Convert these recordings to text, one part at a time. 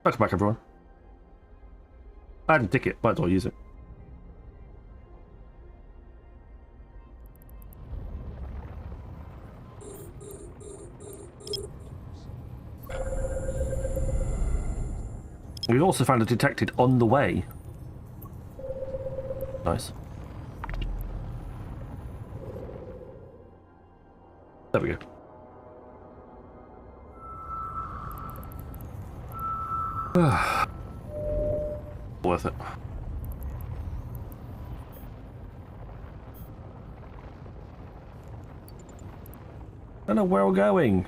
Welcome back, everyone. I had a ticket, might as well use it. We also found a detected on the way. Nice. There we go. Worth it. I don't know where we're going.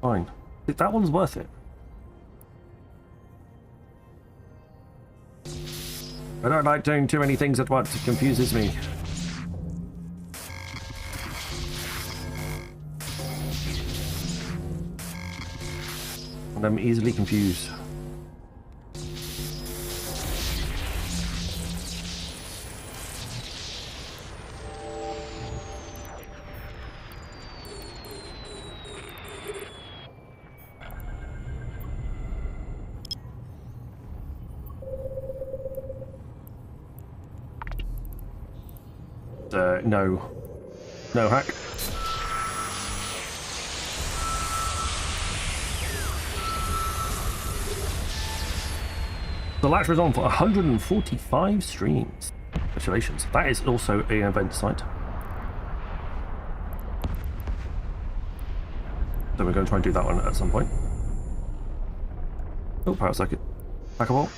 Fine. That one's worth it. I don't like doing too many things at once. It confuses me. And I'm easily confused. No. No hack. The latch was on for 145 streams. Congratulations. That is also an event site. So we're going to try and do that one at some point. Oh, power circuit. Back a wall.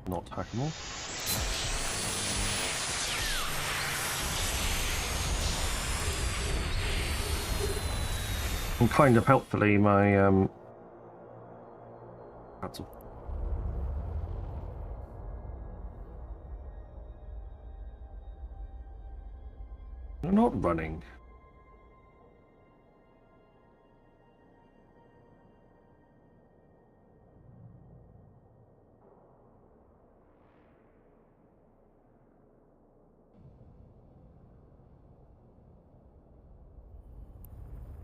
Not hackable. And kind of helpfully, my cancel. They're not running.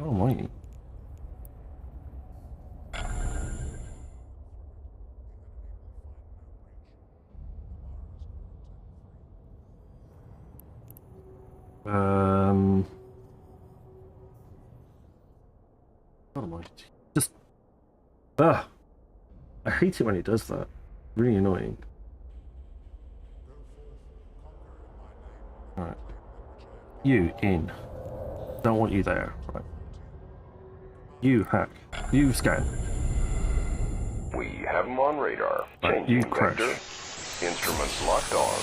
Oh my. What am I? Just I hate it when he does that. Really annoying. Alright. You in. Don't want you there. Right. You hack. You scan. We have him on radar. Right, you crash. Vector. Instruments locked on.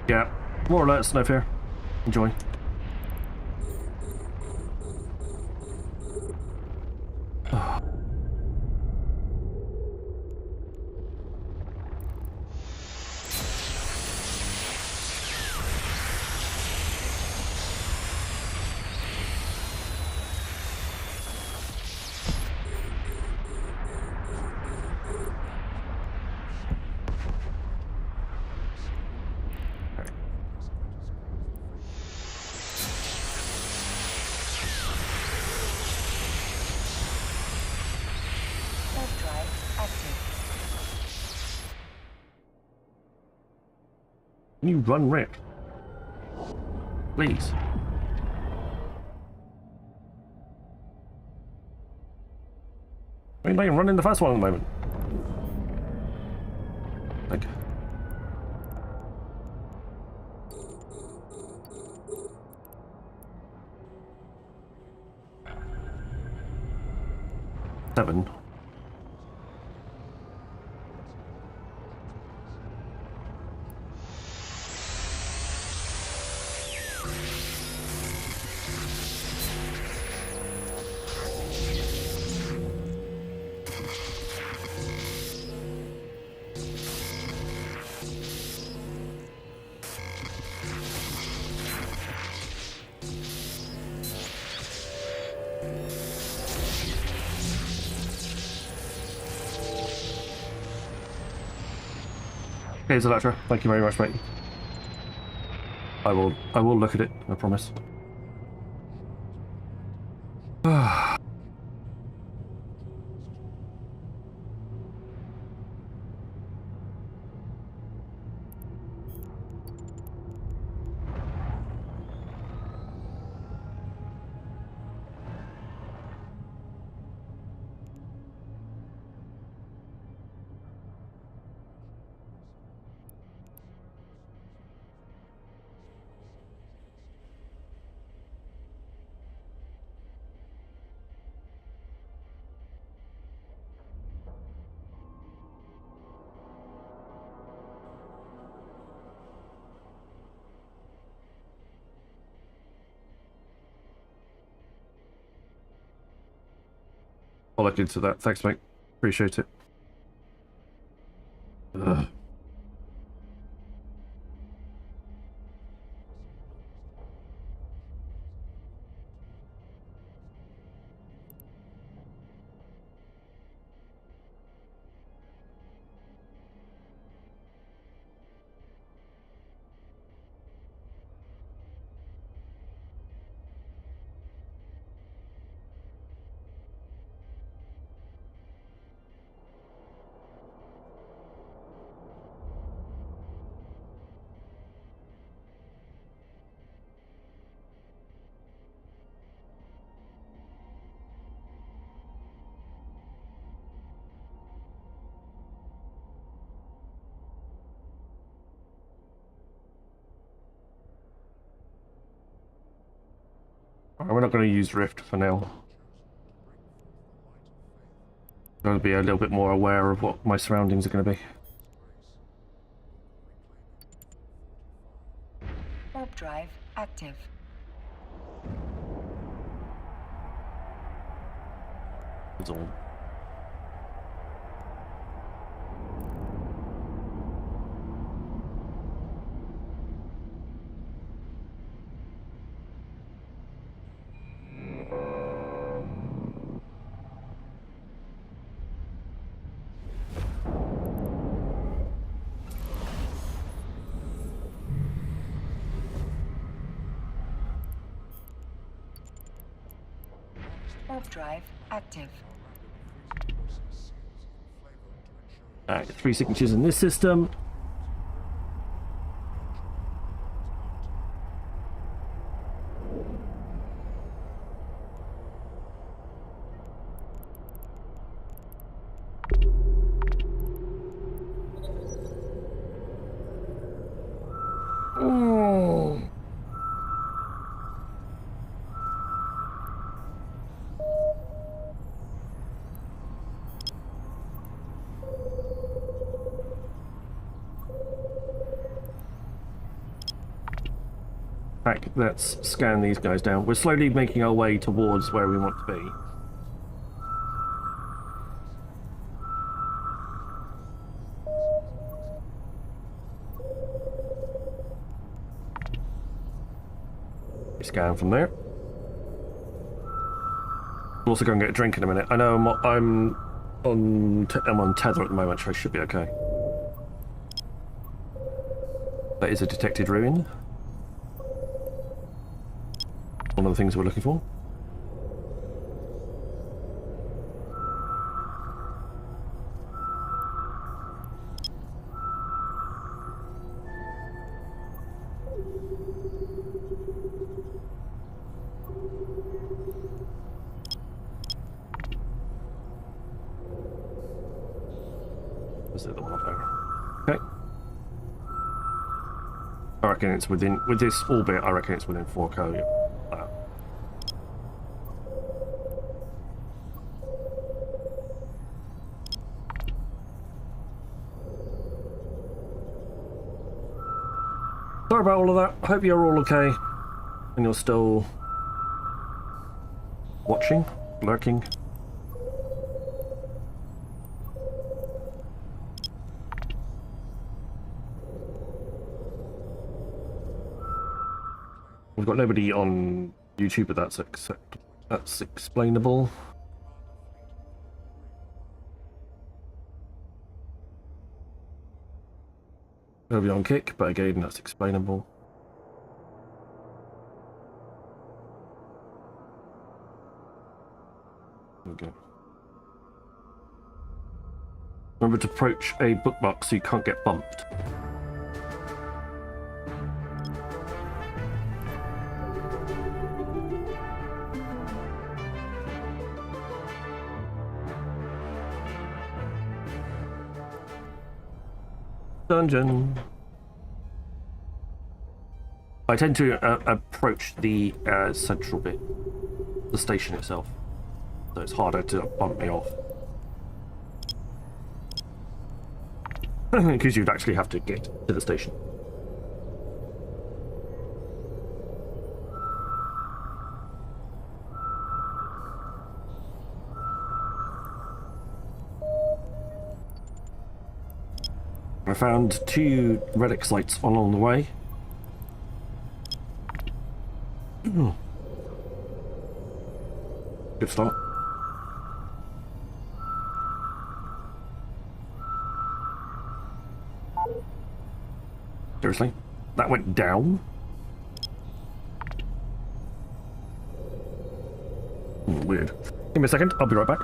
Yeah. More alerts, no fear. Enjoy. Can you run Rick? Please. I mean, I can run in the first one at the moment. Like. 7. Here's Electra. Thank you very much, mate. I will look at it, I promise. I'll look into that. Thanks, mate. Appreciate it. Ugh. We're not going to use Rift for now. I'm going to be a little bit more aware of what my surroundings are going to be. Warp drive active. That's all. Warp drive active. Alright, 3 signatures in this system. Right, let's scan these guys down. We're slowly making our way towards where we want to be. Scan from there. We'll also go and get a drink in a minute. I know I'm on tether at the moment, so I should be okay. That is a detected ruin. One of the things we're looking for. Is it the one up there? Okay. I reckon it's within, with this orbit, I reckon it's within 4K. Sorry about all of that. Hope you're all okay. And you're still watching, lurking. We've got nobody on YouTube, but that's explainable. Nobody on Kick, but again, that's explainable. There we go. Remember to approach a bookmark so you can't get bumped. Dungeon. I tend to approach the central bit, the station itself, so it's harder to bump me off. Because you'd actually have to get to the station. I found 2 relic sites along the way. Good start. Seriously? That went down? Weird. Give me a second, I'll be right back.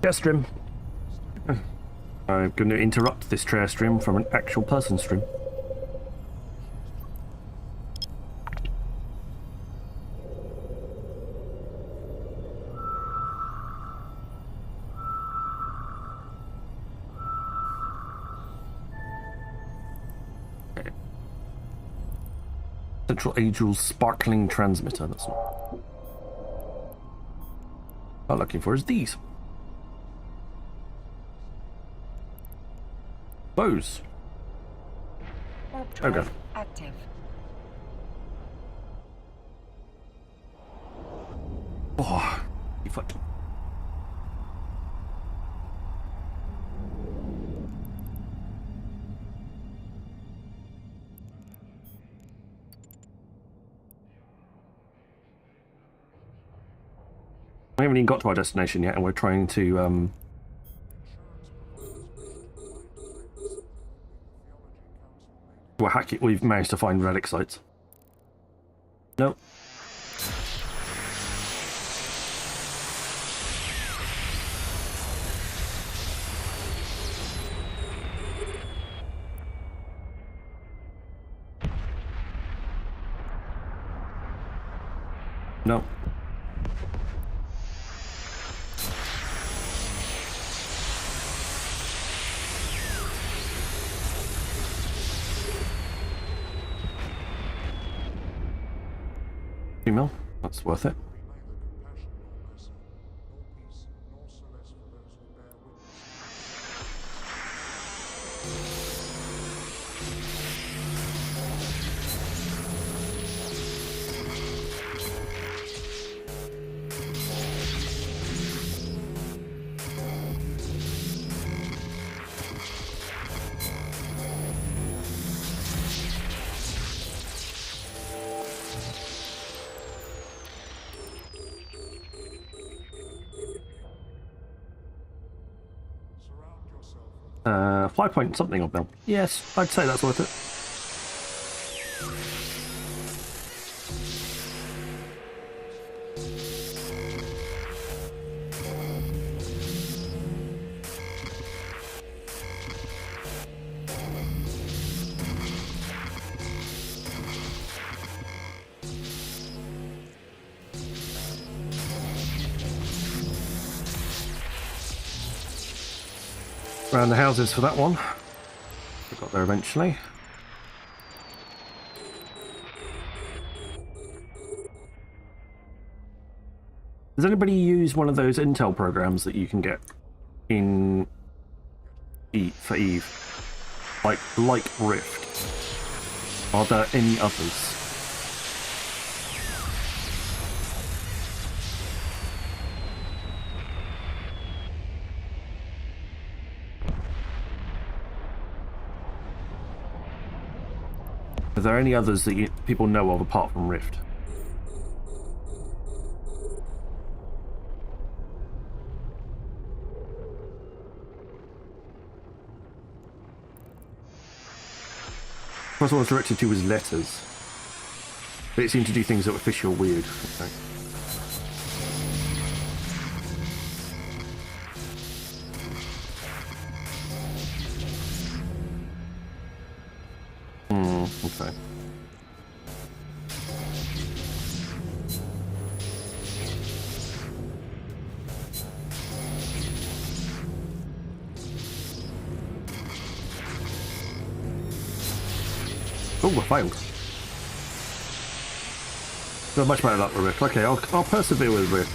Chair stream. I'm going to interrupt this chair stream from an actual person stream. Okay. Central Angel's sparkling transmitter. That's not. What I'm looking for is these. Those. Okay. Active. Oh, you fucked. We haven't even got to our destination yet, and we're trying to we're hacking. We've managed to find relic sites. Nope. No. Female, that's worth it. 5 point something of them. Yes, I'd say that's worth it. Around the houses for that one. We got there eventually. Does anybody use one of those Intel programs that you can get in for Eve? Like Rift? Are there any others? Are there any others that people know of apart from Rift? First one I was directed to was Letters. But it seemed to do things that were fishy or weird. Okay. Okay. Oh, I failed. Not much better luck with Rift. Okay, I'll persevere with Rift.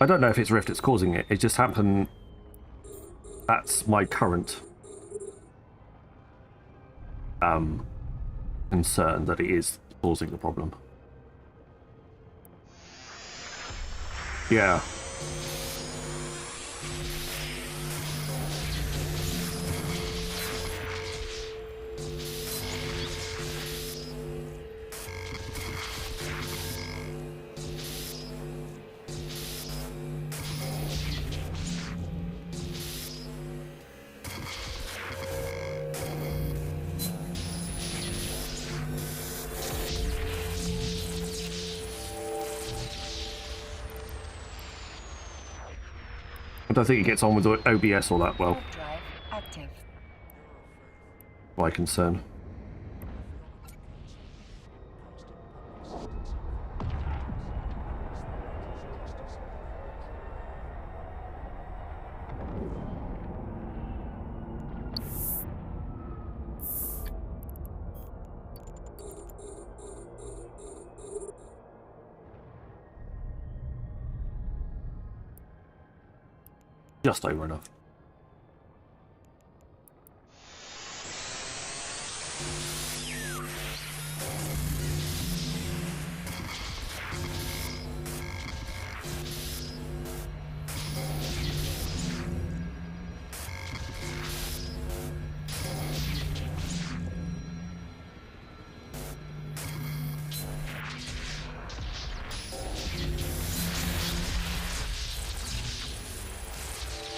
I don't know if it's Rift that's causing it. It just happened. That's my current concern, that it is causing the problem. Yeah. I don't think it gets on with OBS all that well. Warp drive active. My concern. Just over enough.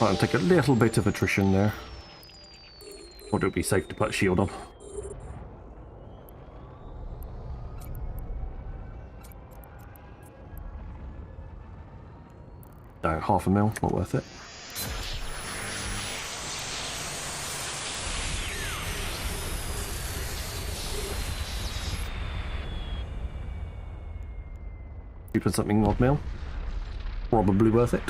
I'll take a little bit of attrition there. Or it would be safe to put a shield on. No, 500,000, not worth it. Keeping something odd mil. Probably worth it.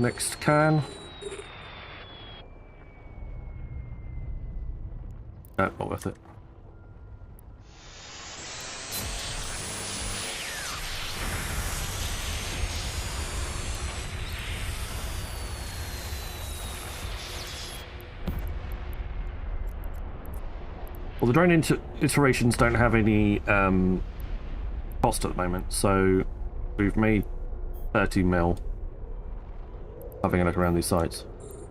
Next can. Not worth it. Well, the drone iterations don't have any cost at the moment, so we've made 30 mil having a look around these sites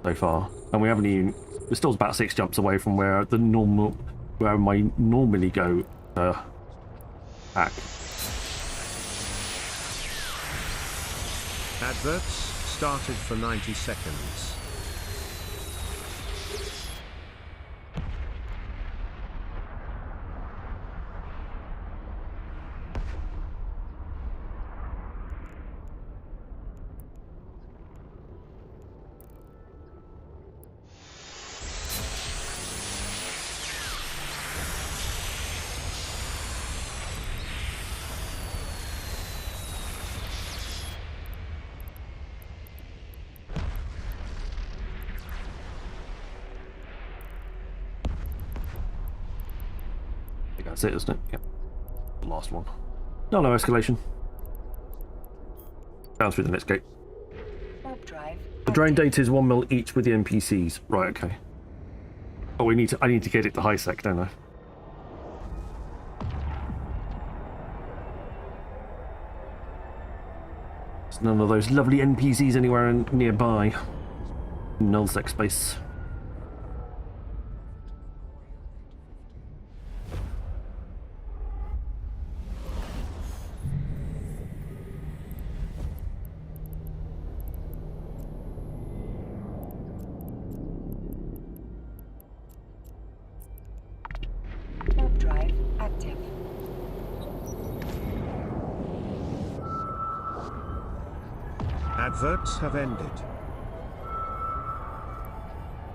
so far, and we haven't even. We're still about 6 jumps away from where I normally go hack. Adverts started for 90 seconds. I think that's it, isn't it? Yep. The last one. No escalation. Down through the next gate. Warp drive. The drone data is 1 mil each with the NPCs. Right, okay. Oh, I need to get it to high sec, don't I? There's none of those lovely NPCs anywhere nearby. Null Sec space. Warp drive active. Adverts have ended.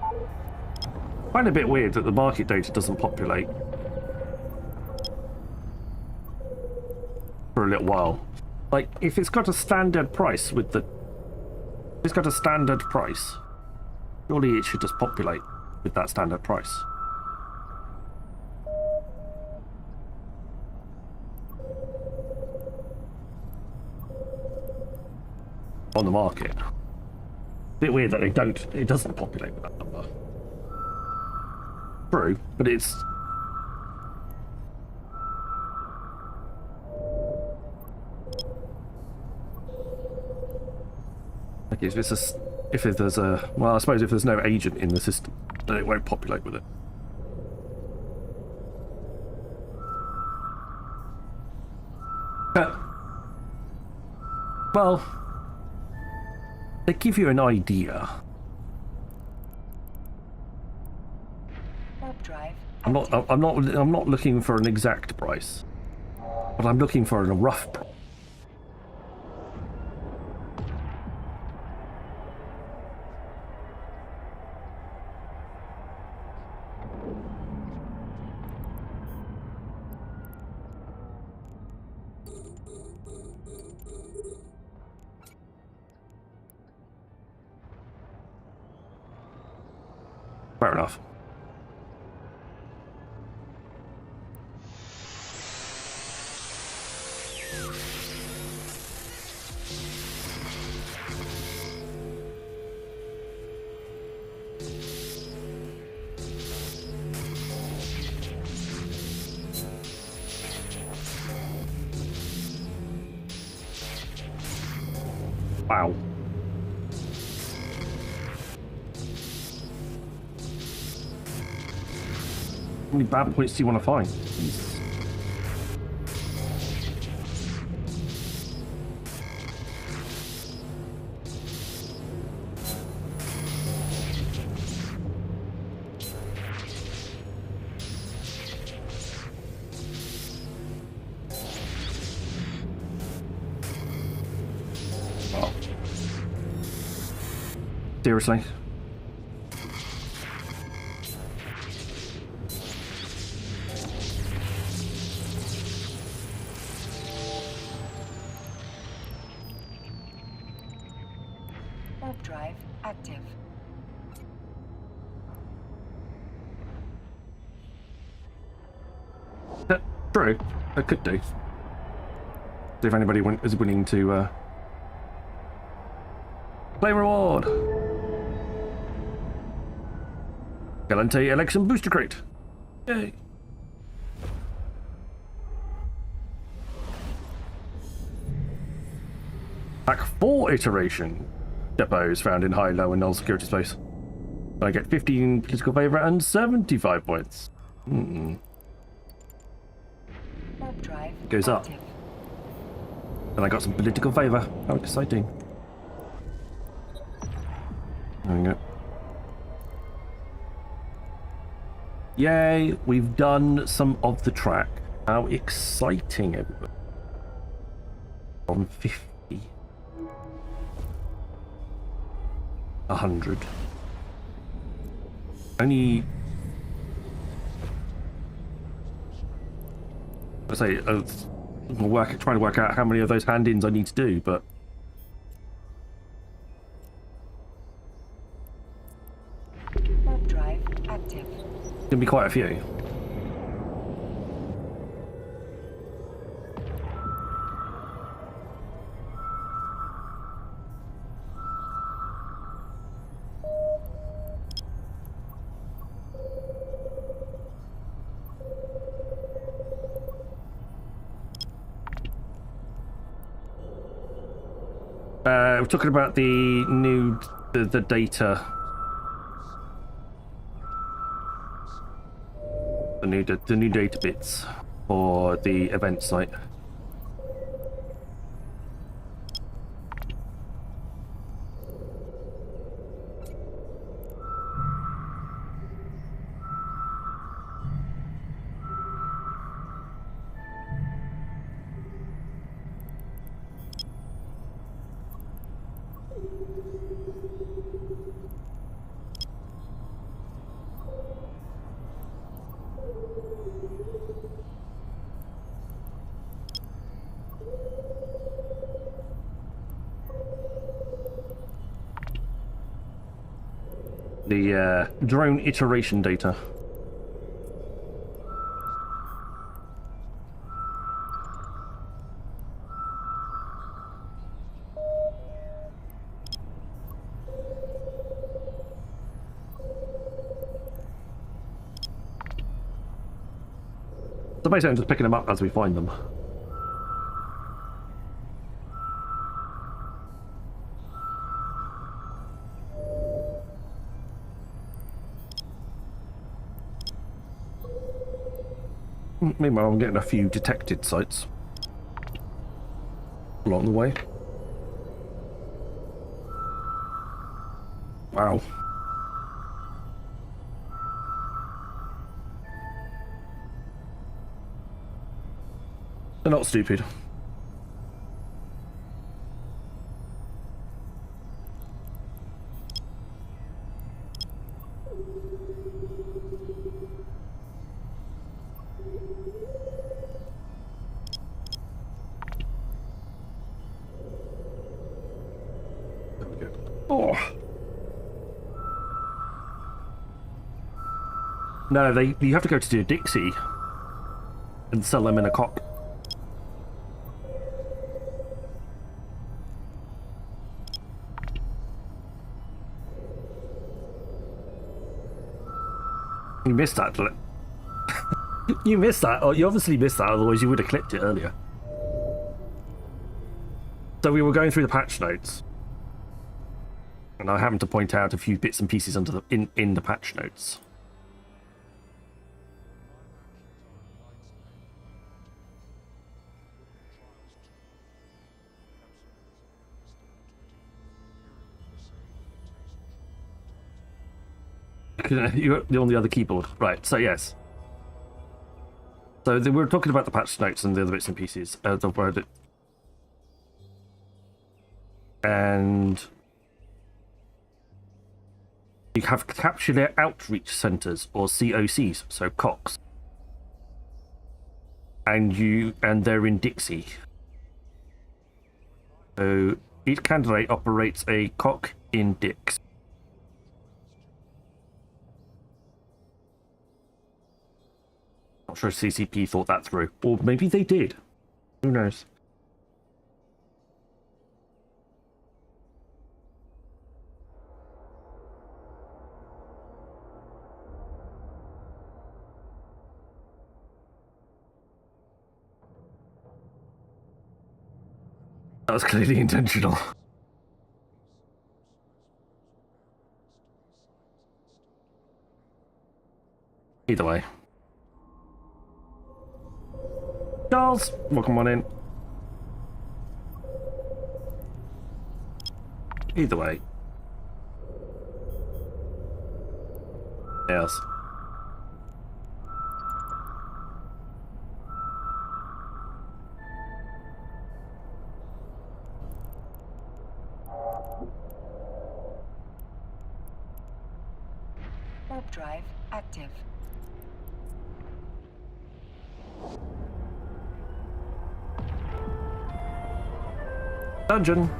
I find it a bit weird that the market data doesn't populate for a little while. Like, if it's got a standard price with the... If it's got a standard price, surely it should just populate with that standard price. On the market. Bit weird that it doesn't populate with that number. True, but it's... Like if there's a... Well, I suppose if there's no agent in the system, then it won't populate with it. Well... They give you an idea. Warp drive. I'm not looking for an exact price, but I'm looking for a rough price. Fair enough. Wow. How many bad points do you want to find? Jesus. Oh. Seriously? Warp drive active. True, I could do. See if anybody is willing to claim reward. Gallente election booster crate. Yay. Pack 4 iteration. Depots found in high, low, and null security space. I get 15 political favour and 75 points. Warp drive Goes up. active. And I got some political favour. How exciting. There we go. Yay, we've done some of the track. How exciting, everybody. From 50. 100. Only... I say, trying to work out how many of those hand-ins I need to do, but... Warp drive active. Gonna be quite a few. We're talking about the new the data. The new data bits for the event site. The drone iteration data. So basically I'm just picking them up as we find them. Meanwhile, I'm getting a few detected sites along the way. Wow. They're not stupid. Oh. No, you have to go to Dixie and sell them in a cock. You missed that. You missed that. Oh, you obviously missed that, otherwise you would have clipped it earlier. So we were going through the patch notes. And I happened to point out a few bits and pieces under the in the patch notes. You're on the other keyboard, right? So yes. So we were talking about the patch notes and the other bits and pieces. The word, and you have capture their outreach centers, or COCs, so COCs, and they're in Dixie. So each candidate operates a COC in Dix. Not sure if CCP thought that through. Or maybe they did. Who knows? That was clearly intentional. Either way. Charles, welcome on in. Either way. Yes. Warp drive active. Dungeon.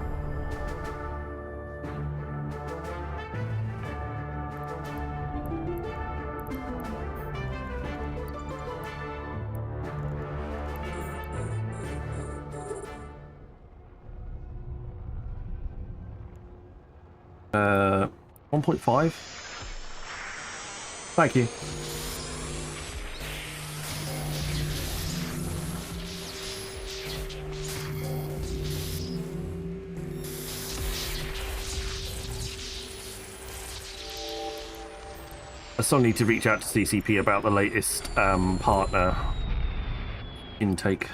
Uh, 1.5. Thank you. I still need to reach out to CCP about the latest partner intake.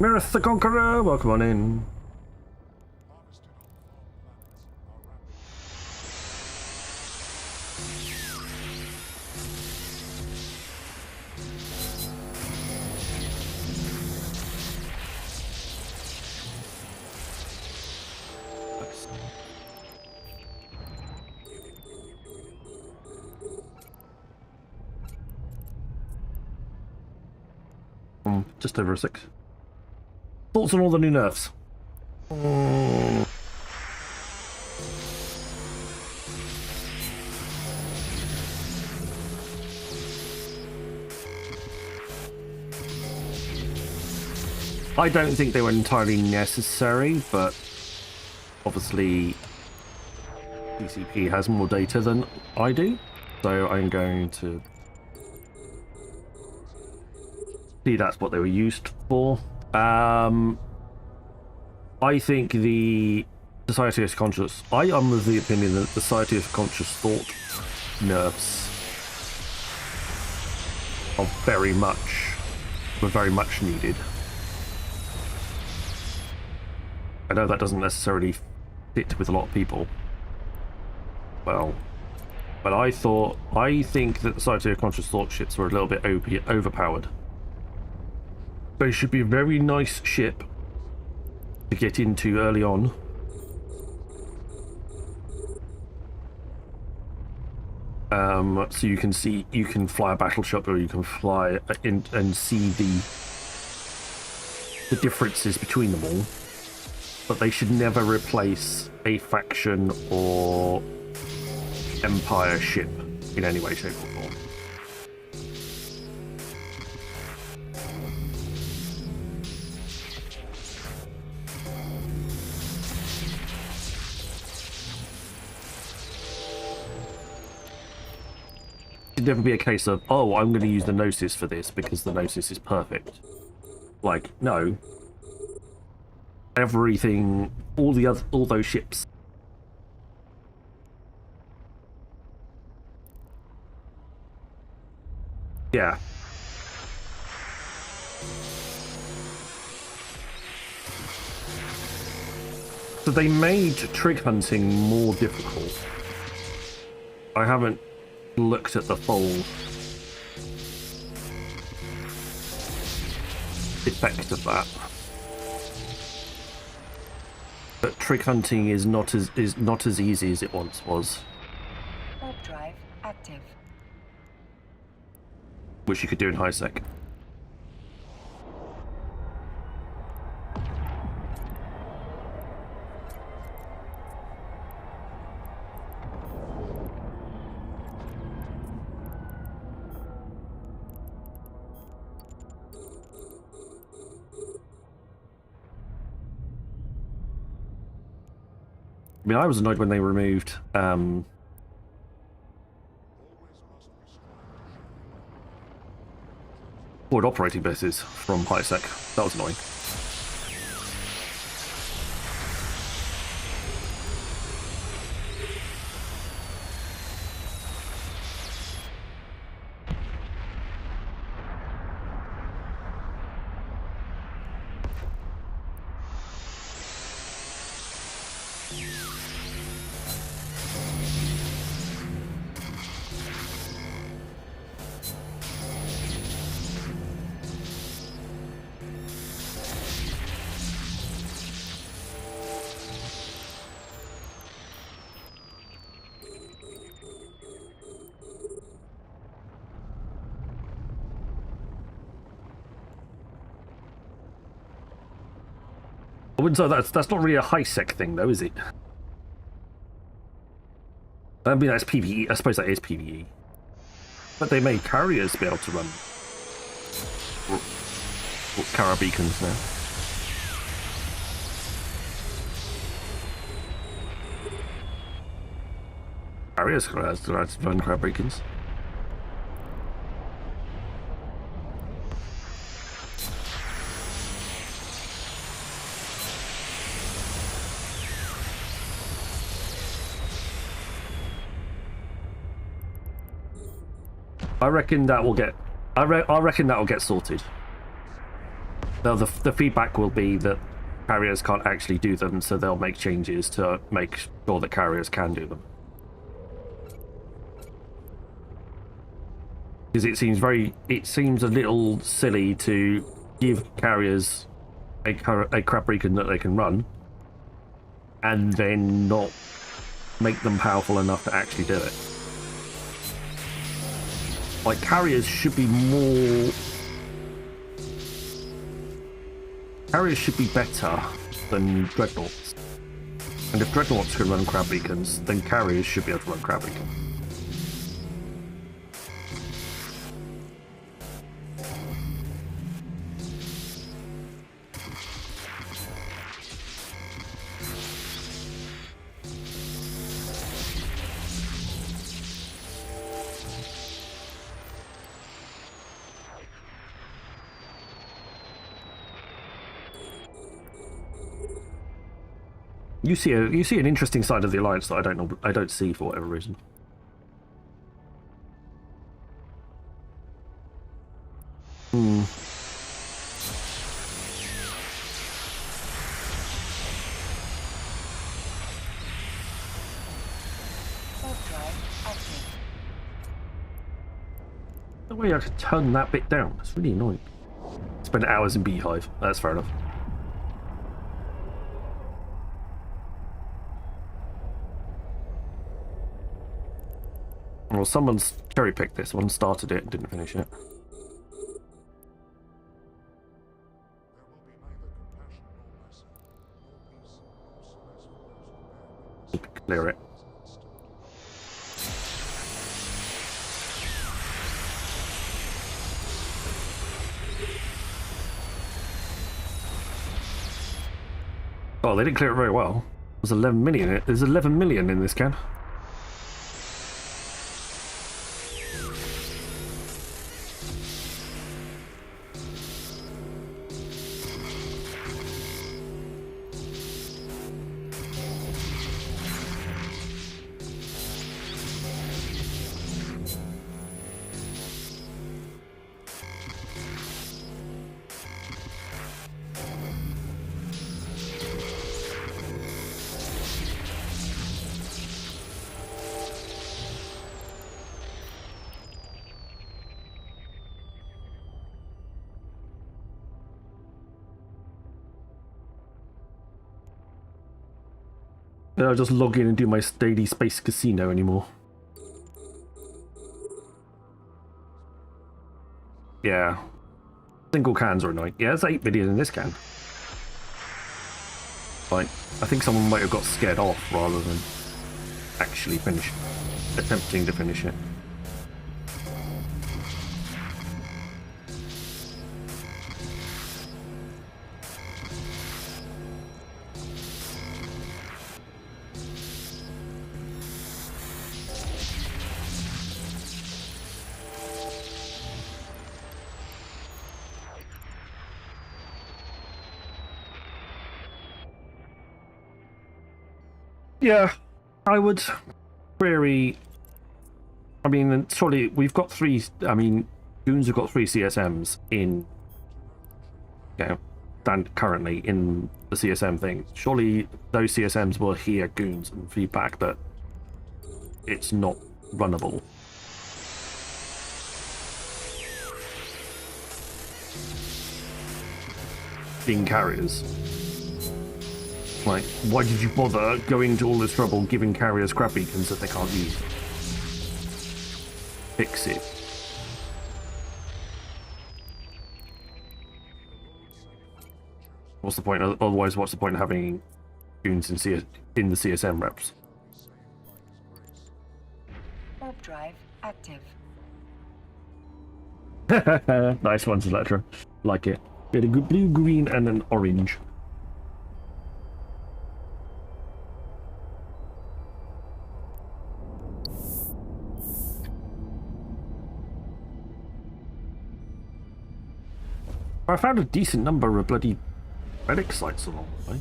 Mirith the Conqueror, welcome on in. Just over a 6. Thoughts on all the new nerfs? I don't think they were entirely necessary, but obviously PCP has more data than I do, so I'm going to see that's what they were used for. I think the Society of Conscious... I am of the opinion that the Society of Conscious Thought nerfs are were very much needed. I know that doesn't necessarily fit with a lot of people. Well, but I think that the Society of Conscious Thought ships were a little bit overpowered. They should be a very nice ship to get into early on. So you can fly a battleship, or you can fly in and see the differences between them all. But they should never replace a faction or empire ship in any way, shape, or form. It should never be a case of, oh, I'm going to use the Gnosis for this because the Gnosis is perfect. Like, no. Everything, all those ships. Yeah. So they made trig hunting more difficult. I haven't looked at the full effect of that. But trig hunting is not as easy as it once was. Warp drive active. Which you could do in high sec. I mean, I was annoyed when they removed forward operating bases from High Sec. That was annoying. I wouldn't say that's not really a High Sec thing, though, is it? I mean, that's PvE. I suppose that is PvE. But they made carriers be able to run Carrier beacons now. Carriers can run Carrier beacons. I reckon that will get. I reckon that will get sorted. Now the feedback will be that carriers can't actually do them, so they'll make changes to make sure that carriers can do them. Because it seems a little silly to give carriers a crab beacon that they can run, and then not make them powerful enough to actually do it. Like, carriers should be more... Carriers should be better than dreadnoughts. And if dreadnoughts can run crab beacons, then carriers should be able to run crab beacons. You see an interesting side of the Alliance that I don't see for whatever reason. The way I could turn that bit down, that's really annoying. Spend hours in Beehive. That's fair enough. Well, someone's cherry-picked this one, started it and didn't finish it. Clear it. Oh, they didn't clear it very well. There's 11 million. There's 11 million in this can. I'll just log in and do my daily space casino anymore. Yeah. Single cans are annoying. Yeah, there's 8 million in this can. Like, I think someone might have got scared off rather than actually attempting to finish it. Yeah, I would query. I mean, surely we've got three. I mean, Goons have got 3 CSMs in. Stand currently in the CSM thing. Surely those CSMs will hear Goons and feedback that it's not runnable. Being carriers. Like, why did you bother going to all this trouble giving carriers crap beacons that they can't use? Fix it. What's the point? Otherwise, what's the point of having Goons in the CSM reps? Warp drive active. Nice ones, Electra. Like it. Bit of good blue, green, and an orange. I found a decent number of bloody relic sites along the way.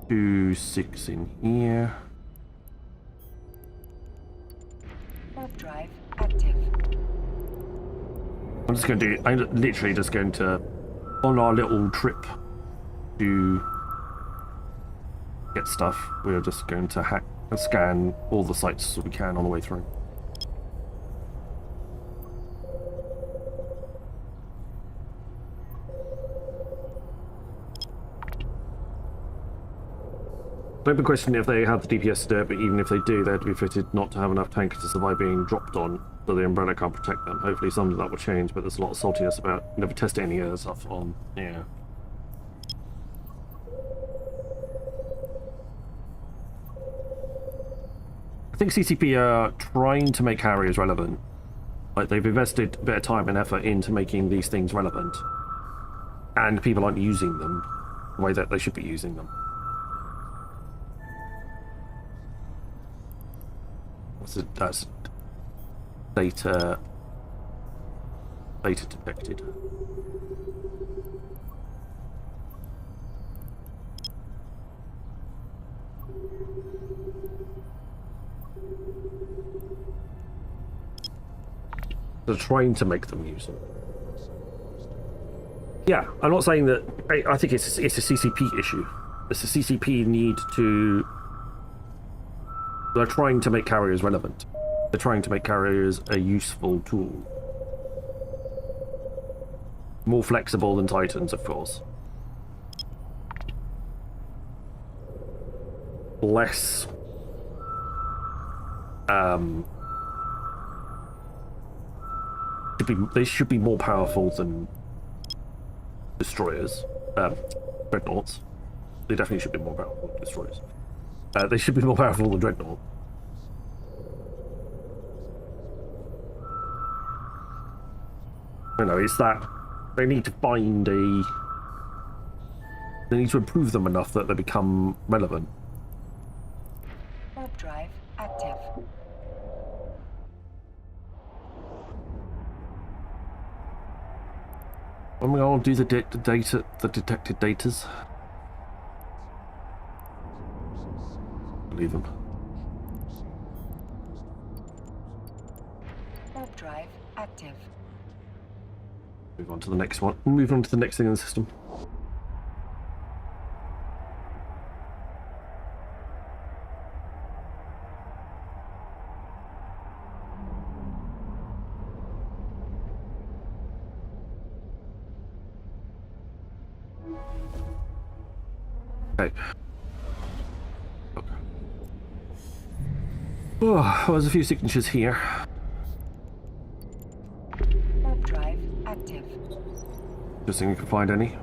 Two, 6 in here. Warp drive active. I'm just going to do. I'm literally just going to, on our little trip to get stuff, we're just going to hack and scan all the sites that we can on the way through. Open question if they have the DPS to do it, but even if they do, they'd be fitted not to have enough tankers to survive being dropped on, so the Umbrella can't protect them. Hopefully some of that will change, but there's a lot of saltiness about never tested any of that stuff on. Yeah. I think CCP are trying to make carriers relevant. Like, they've invested a bit of time and effort into making these things relevant, and people aren't using them the way that they should be using them. That's data detected. They're trying to make them use them. Yeah, I'm not saying that. I think it's a CCP issue. It's a CCP need to. They're trying to make carriers relevant. They're trying to make carriers a useful tool. More flexible than Titans, of course. Less... they should be more powerful than destroyers. Dreadnoughts. They definitely should be more powerful than destroyers. They should be more powerful than Dreadnought. You know, it's that they need to find a... They need to improve them enough that they become relevant. Warp drive active. When we all do the data, the detected datas. Leave them. Warp drive active. Move on to the next one. Move on to the next thing in the system. Okay. Oh, well, there's a few signatures here. Warp drive active. Just seeing if we can find any.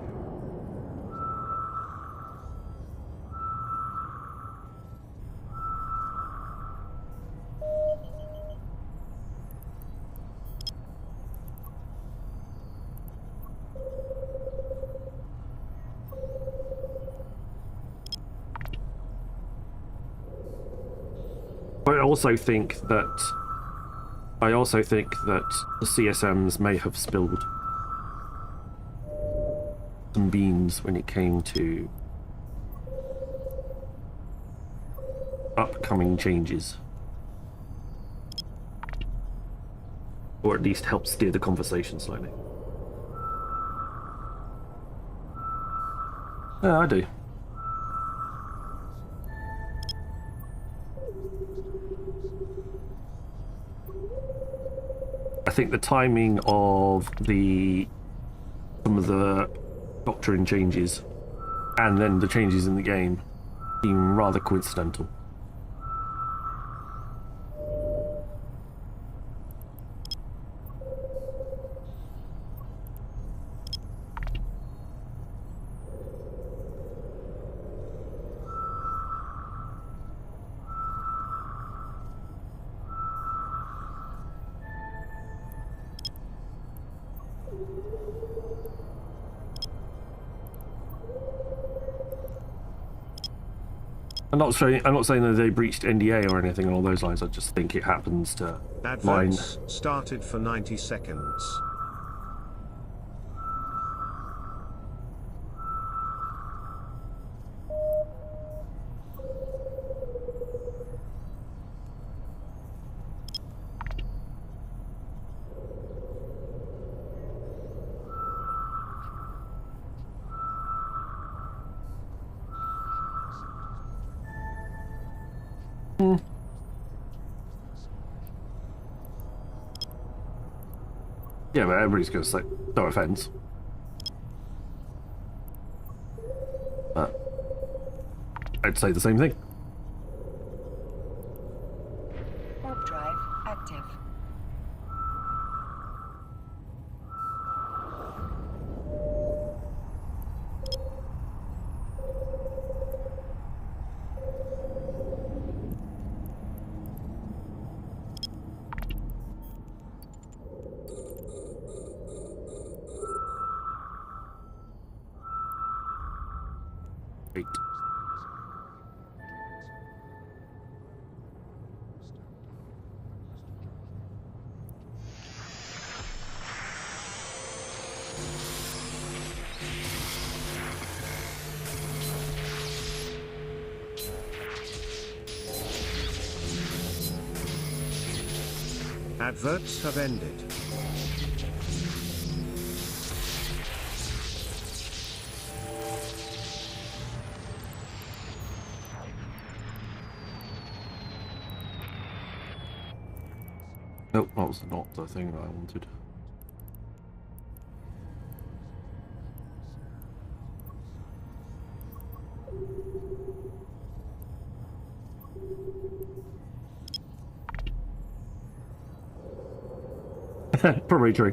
I also think that the CSMs may have spilled. some beans when it came to upcoming changes. Or at least help steer the conversation slightly. Yeah, I do. I think the timing of some of the doctrine changes and then the changes in the game seem rather coincidental. I'm not saying that they breached NDA or anything along those lines. I just think it happens to line. Adverts started for 90 seconds. Yeah, but everybody's going to say no offense. But I'd say the same thing. Warp drive active. Wait. Adverts have ended. Nope, that was not the thing that I wanted. Probably true.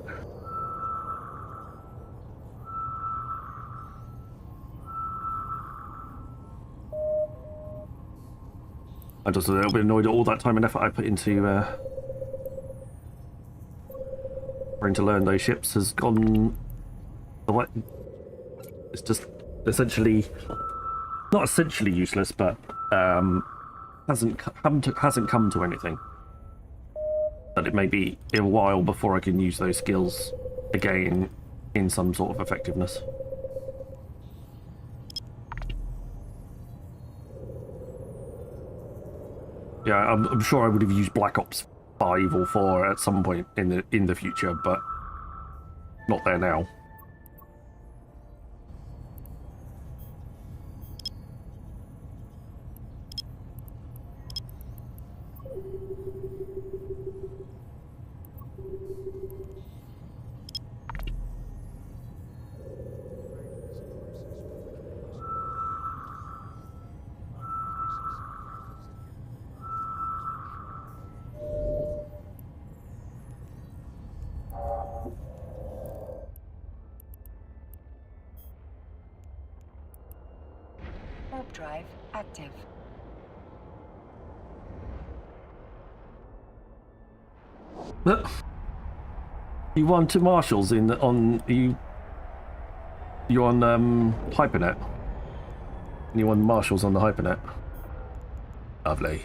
I'm just a little bit annoyed at all that time and effort I put into trying to learn those ships has gone. It's just essentially, not essentially useless, but hasn't come to anything. But it may be a while before I can use those skills again in some sort of effectiveness. Yeah, I'm sure I would have used Black Ops 5 or 4 at some point in the future, but not there now. Warp drive active. You won 2 marshals you on Hypernet. You won marshals on the Hypernet. Lovely.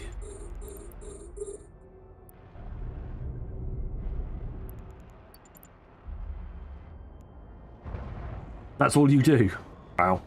That's all you do? Wow.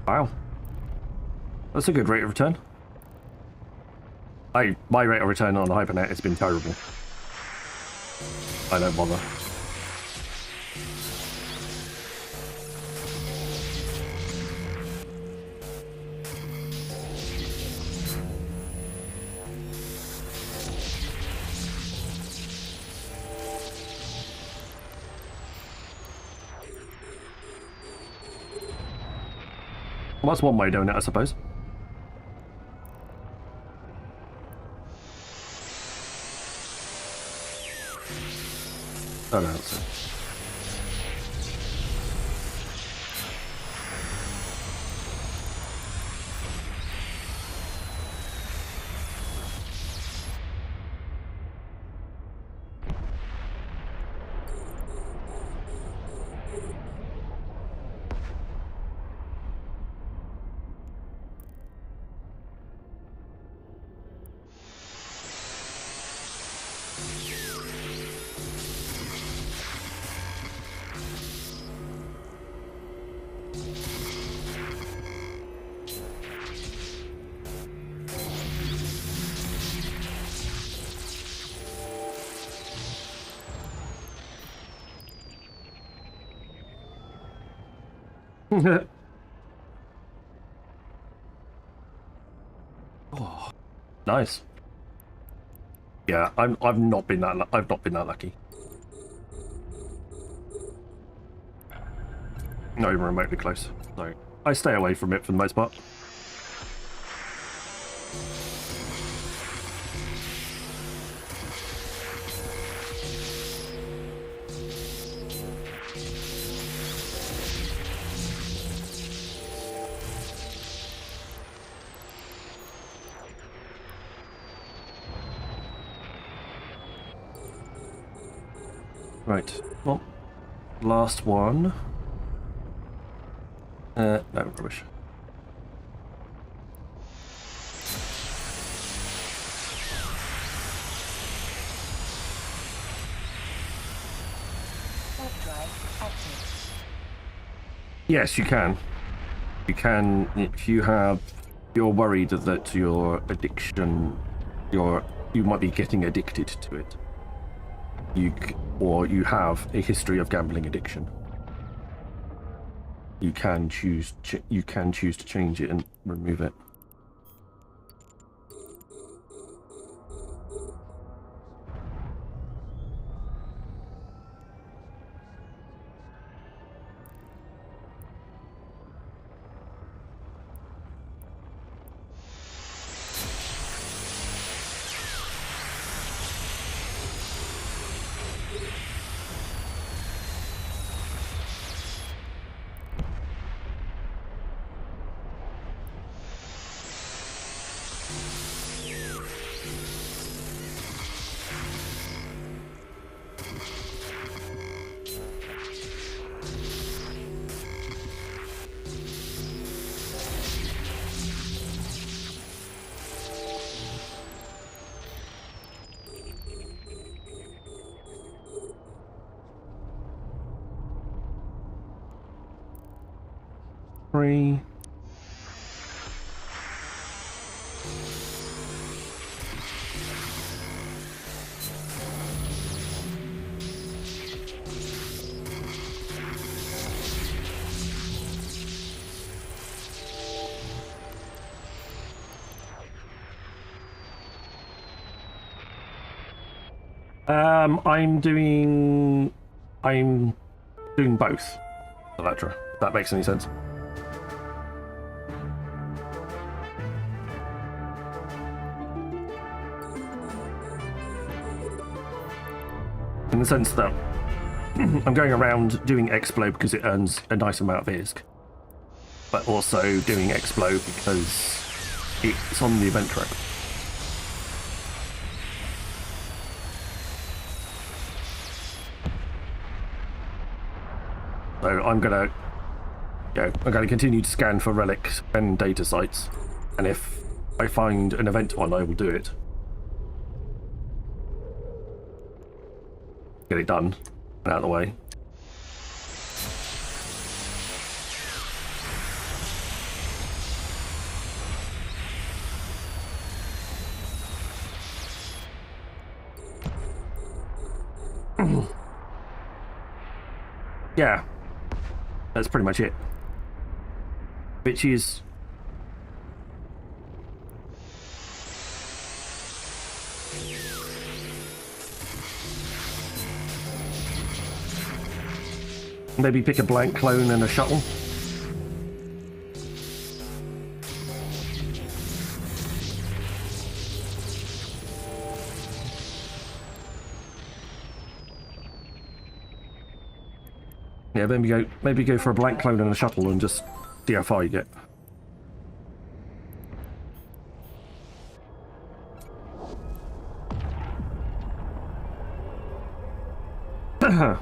Wow. That's a good rate of return. My rate of return on Hypernet has been terrible. I don't bother. Well, that's one way of doing it, I suppose. Oh no, that's it. Oh, nice. Yeah, I've not been that lucky. Not even remotely close. So I stay away from it for the most part. Right. Well, last one. No, rubbish. Warp drive active. Yes, you can. You can if you're worried that your addiction, you might be getting addicted to it. Or you have a history of gambling addiction. You can choose to change it and remove it. Three. I'm doing both, Electra. If that makes any sense. In the sense that I'm going around doing Explo because it earns a nice amount of ISK. But also doing Explo because it's on the event track. So I'm gonna continue to scan for relics and data sites, and if I find an event one, I will do it. Get it done and out of the way. Yeah, that's pretty much it. Which is maybe pick a blank clone and a shuttle. Yeah, maybe go for a blank clone and a shuttle and just see how far you get. I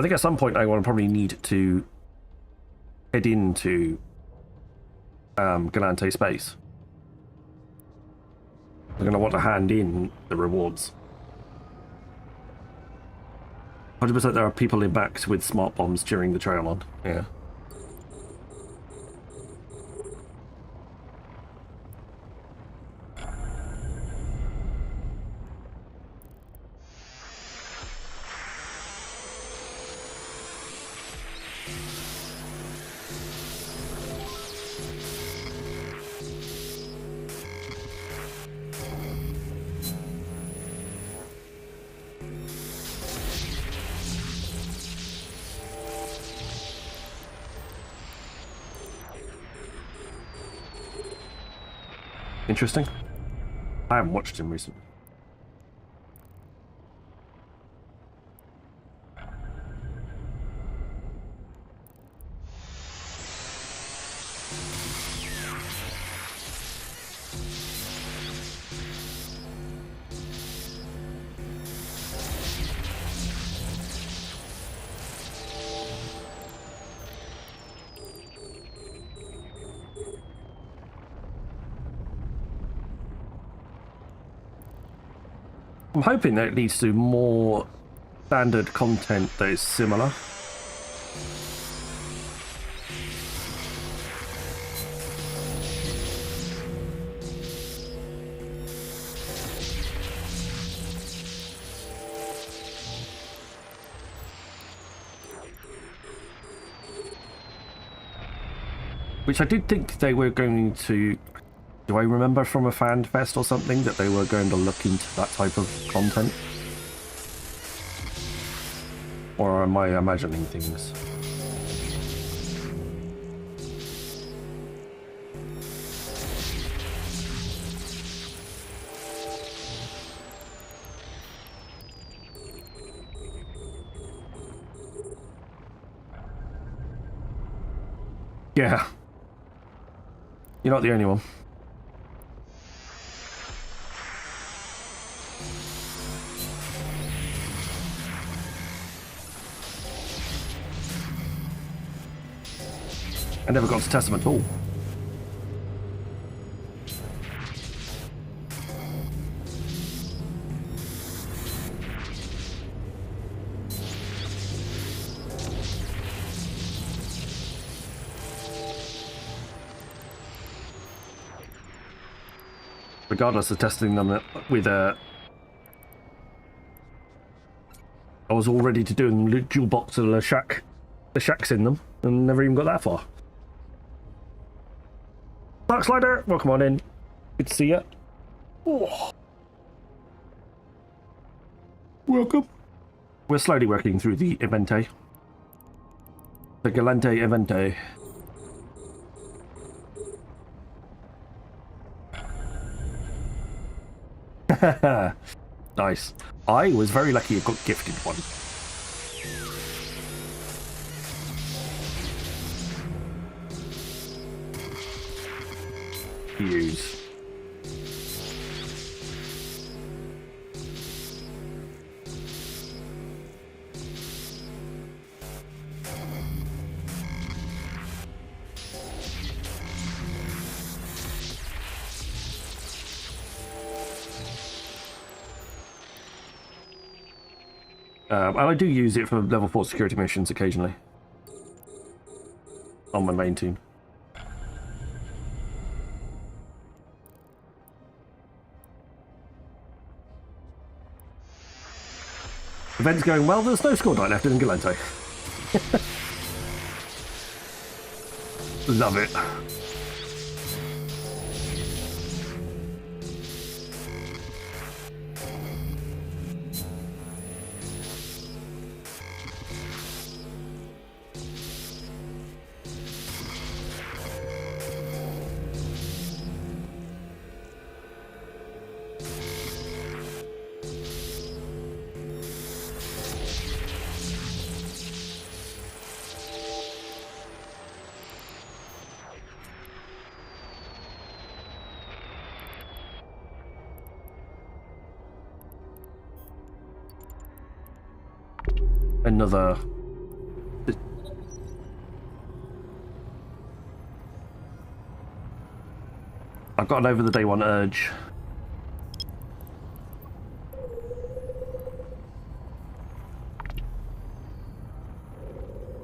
think at some point I will probably need to head into Gallente space. I'm going to want to hand in the rewards. 100% there are people in backs with smart bombs during the trail on. Yeah. Interesting. I haven't watched him recently. I'm hoping that it leads to more standard content that is similar. Which I did think they were going to... Do I remember from a fan fest or something that they were going to look into that type of content? Or am I imagining things? Yeah. You're not the only one. I never got to test them at all. Regardless of testing them with I was all ready to do them dual box of the shacks in them, and never even got that far. Dark Slider, welcome on in. Good to see you. Oh. Welcome. We're slowly working through the Evente. The Gallente Evente. Nice. I was very lucky I got gifted one. Use. And I do use it for level 4 security missions occasionally. On my main team. Event's going well, there's no score die left in Gallente. Love it. Another. I've got an over the day one urge.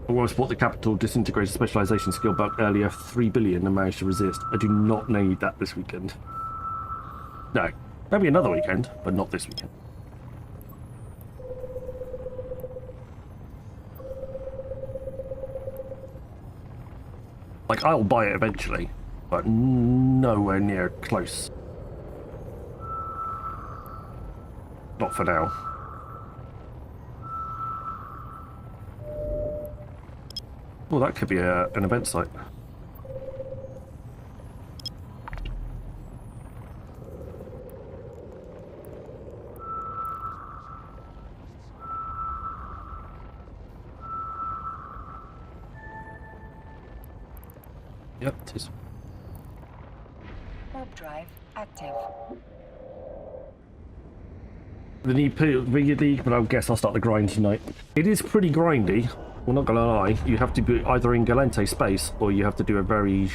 I almost bought the capital disintegrated specialization skill bug earlier, 3 billion, and managed to resist. I do not need that this weekend. No, maybe another weekend, but not this weekend. Like, I'll buy it eventually, but nowhere near close. Not for now. Well, that could be an event site. Yep, it is. Warp drive active. The need league, but I guess I'll start the grind tonight. It is pretty grindy. We're not gonna lie. You have to be either in Gallente space, or you have to do a very,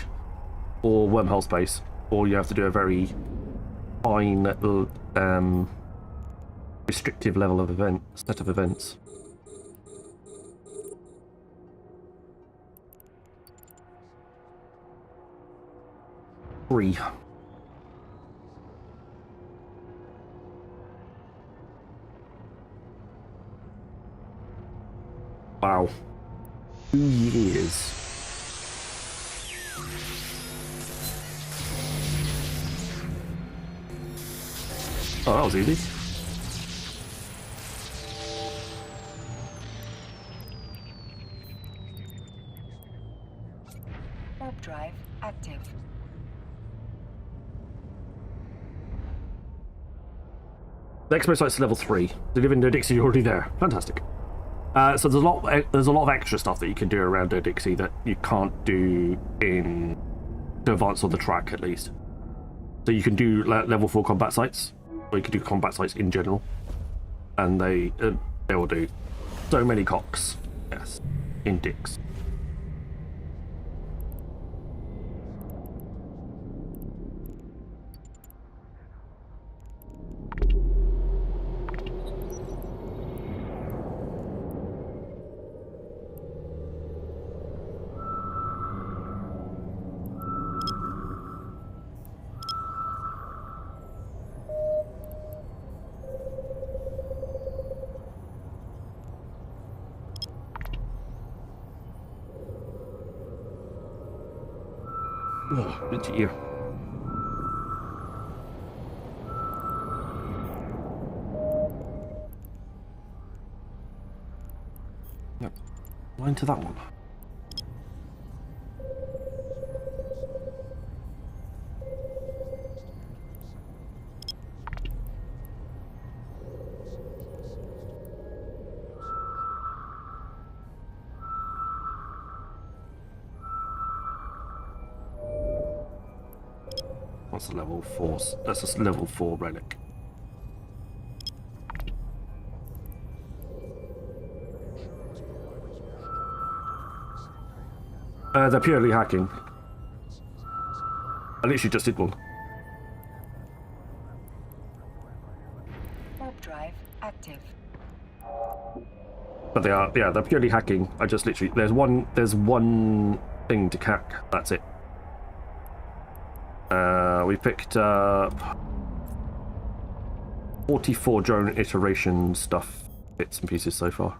or wormhole space, or you have to do a very fine, restrictive level of set of events. Three. Wow. 2 years. Oh, that was easy. Warp drive active. The expo site's level 3. Delivering the Dixie already there. Fantastic. So there's a lot of extra stuff that you can do around Dixie that you can't do in the advance on the track, at least. So you can do level 4 combat sites, or you can do combat sites in general, and they will do so many cocks. Yes, in Dix. Oh, good to you. Yep. Line to that one. That's a level 4. That's a level 4 relic. They're purely hacking. I literally just did one. Warp drive active. But they are, yeah, they're purely hacking. I just literally, there's one thing to hack. That's it. We picked up 44 drone iteration stuff, bits and pieces so far.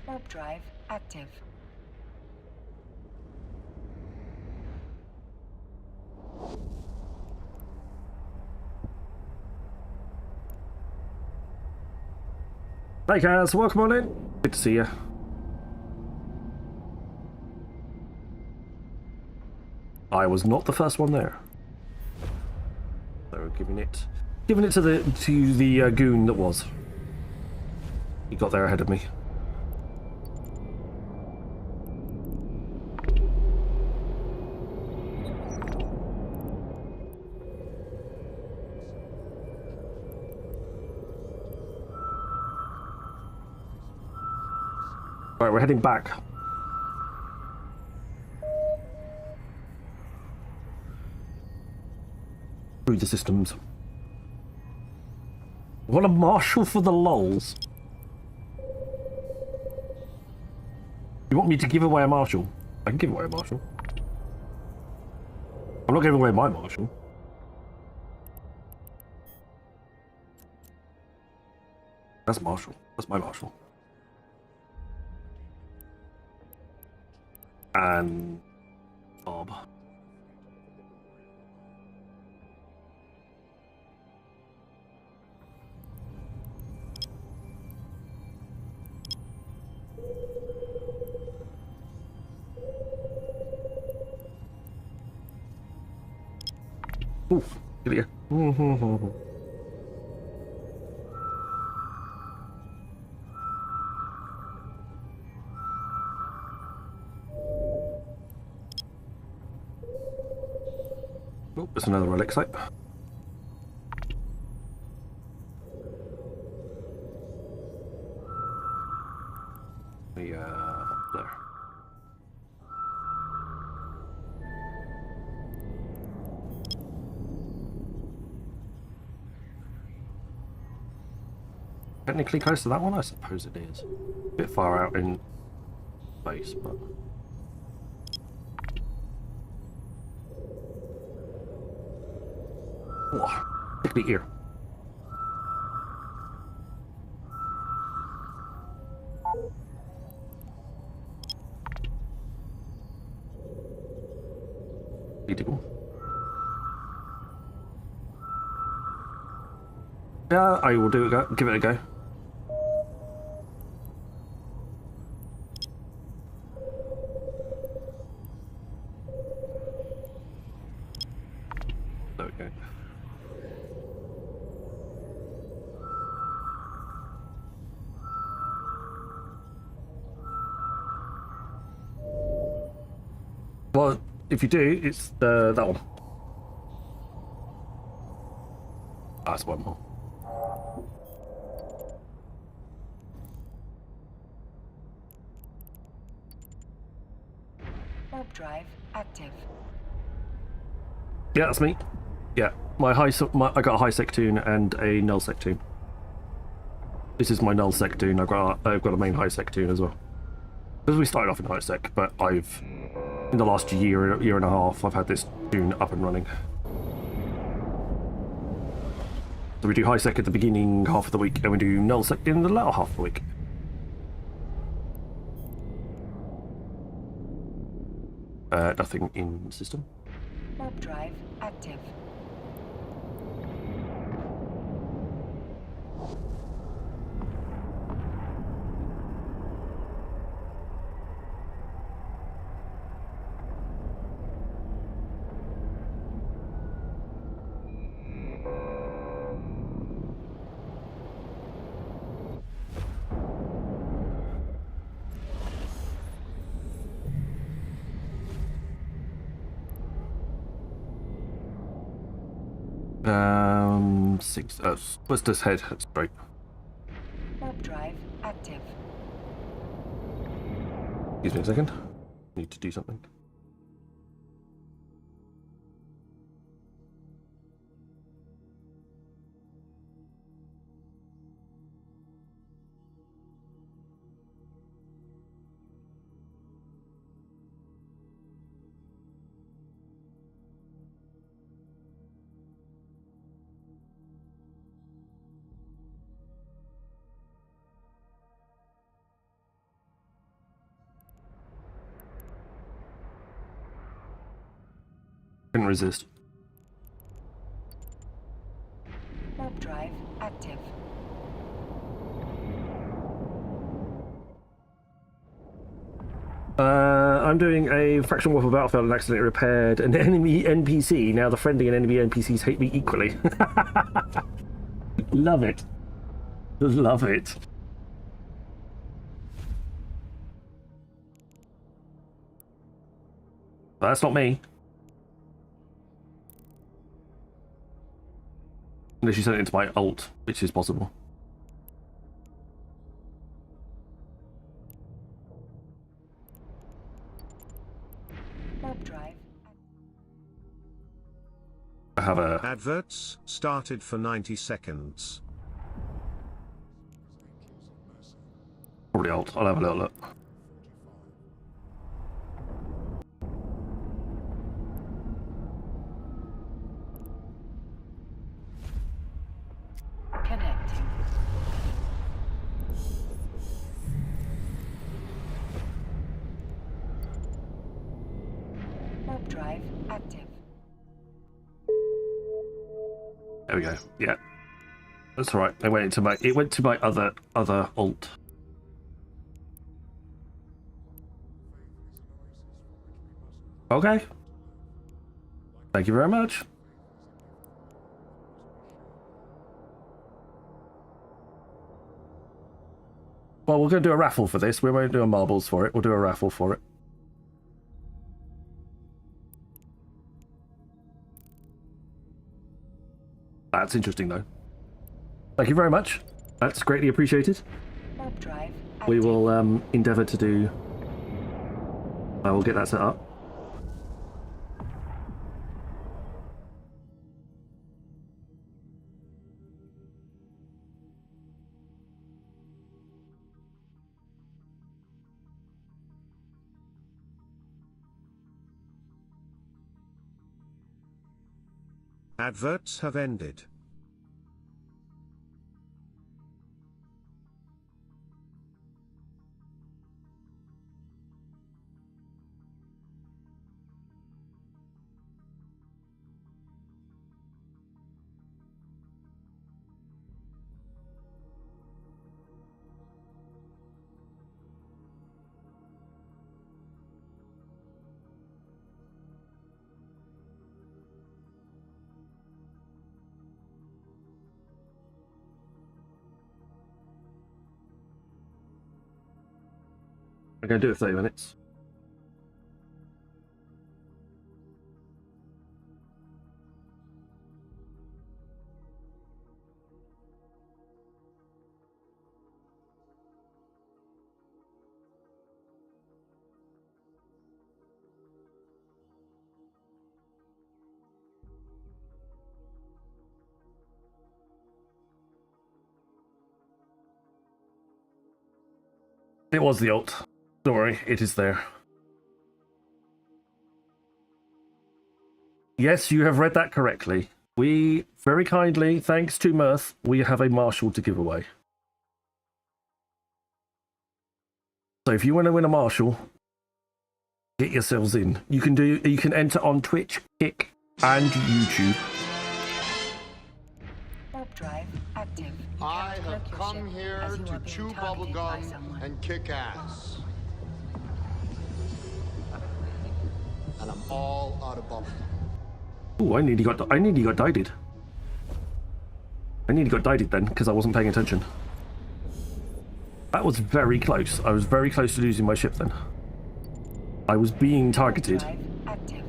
Warp drive active. Hey guys, welcome on in. Good to see you. I was not the first one there. So giving it to the goon that was. He got there ahead of me. Right, we're heading back. Through the systems. What a marshal for the lulz. You want me to give away a marshal? I can give away a marshal. I'm not giving away my marshal. That's marshal. That's my marshal. And Bob. Ooh, get here. Oh, there's another relic site. There. Technically close to that one, I suppose it is. A bit far out in space, but... Oh, pick the ear. Beautiful. Yeah, I will do it. Give it a go. There we go. Well, if you do, it's that one. That's one more. Warp drive active. Yeah, that's me. Yeah, I got a high sec tune and a null sec tune. This is my null sec tune. I've got a main high sec tune as well. Because we started off in high sec, but in the last year and a half, I've had this tune up and running. So we do high sec at the beginning half of the week, and we do null sec in the latter half of the week. Nothing in system. Warp drive active. Six. Let's just head straight. Warp drive active. Excuse me a second. Need to do something. Couldn't resist. Warp drive active. I'm doing a fractional warfare battlefield and accidentally repaired an enemy NPC. Now the friendly and enemy NPCs hate me equally. Love it. Love it. That's not me. Unless you sent it into my alt, which is possible. Warp drive. I have a... Adverts started for 90 seconds. Probably alt. I'll have a little look. Connecting. Warp drive active. There we go. Yeah. That's alright. It went to my other alt. Okay. Thank you very much. Well, we're going to do a raffle for this. We won't do a marbles for it. We'll do a raffle for it. That's interesting, though. Thank you very much. That's greatly appreciated. Warp drive active. We will endeavour to do... I will get that set up. Adverts have ended. I'm going to do it 30 minutes. It was the alt. Don't worry, it is there. Yes, you have read that correctly. We, very kindly, thanks to Mirth, we have a Marshall to give away. So if you want to win a Marshall, get yourselves in. You can enter on Twitch, Kick, and YouTube. Warp drive active. You I can't have cloak your come ship here as you are to being chew targeted by bubblegum someone. and kick ass. And I'm all out of bubblegum. Ooh, I nearly got dided. I nearly got dided then, because I wasn't paying attention. That was very close. I was very close to losing my ship then. I was being targeted. Drive active.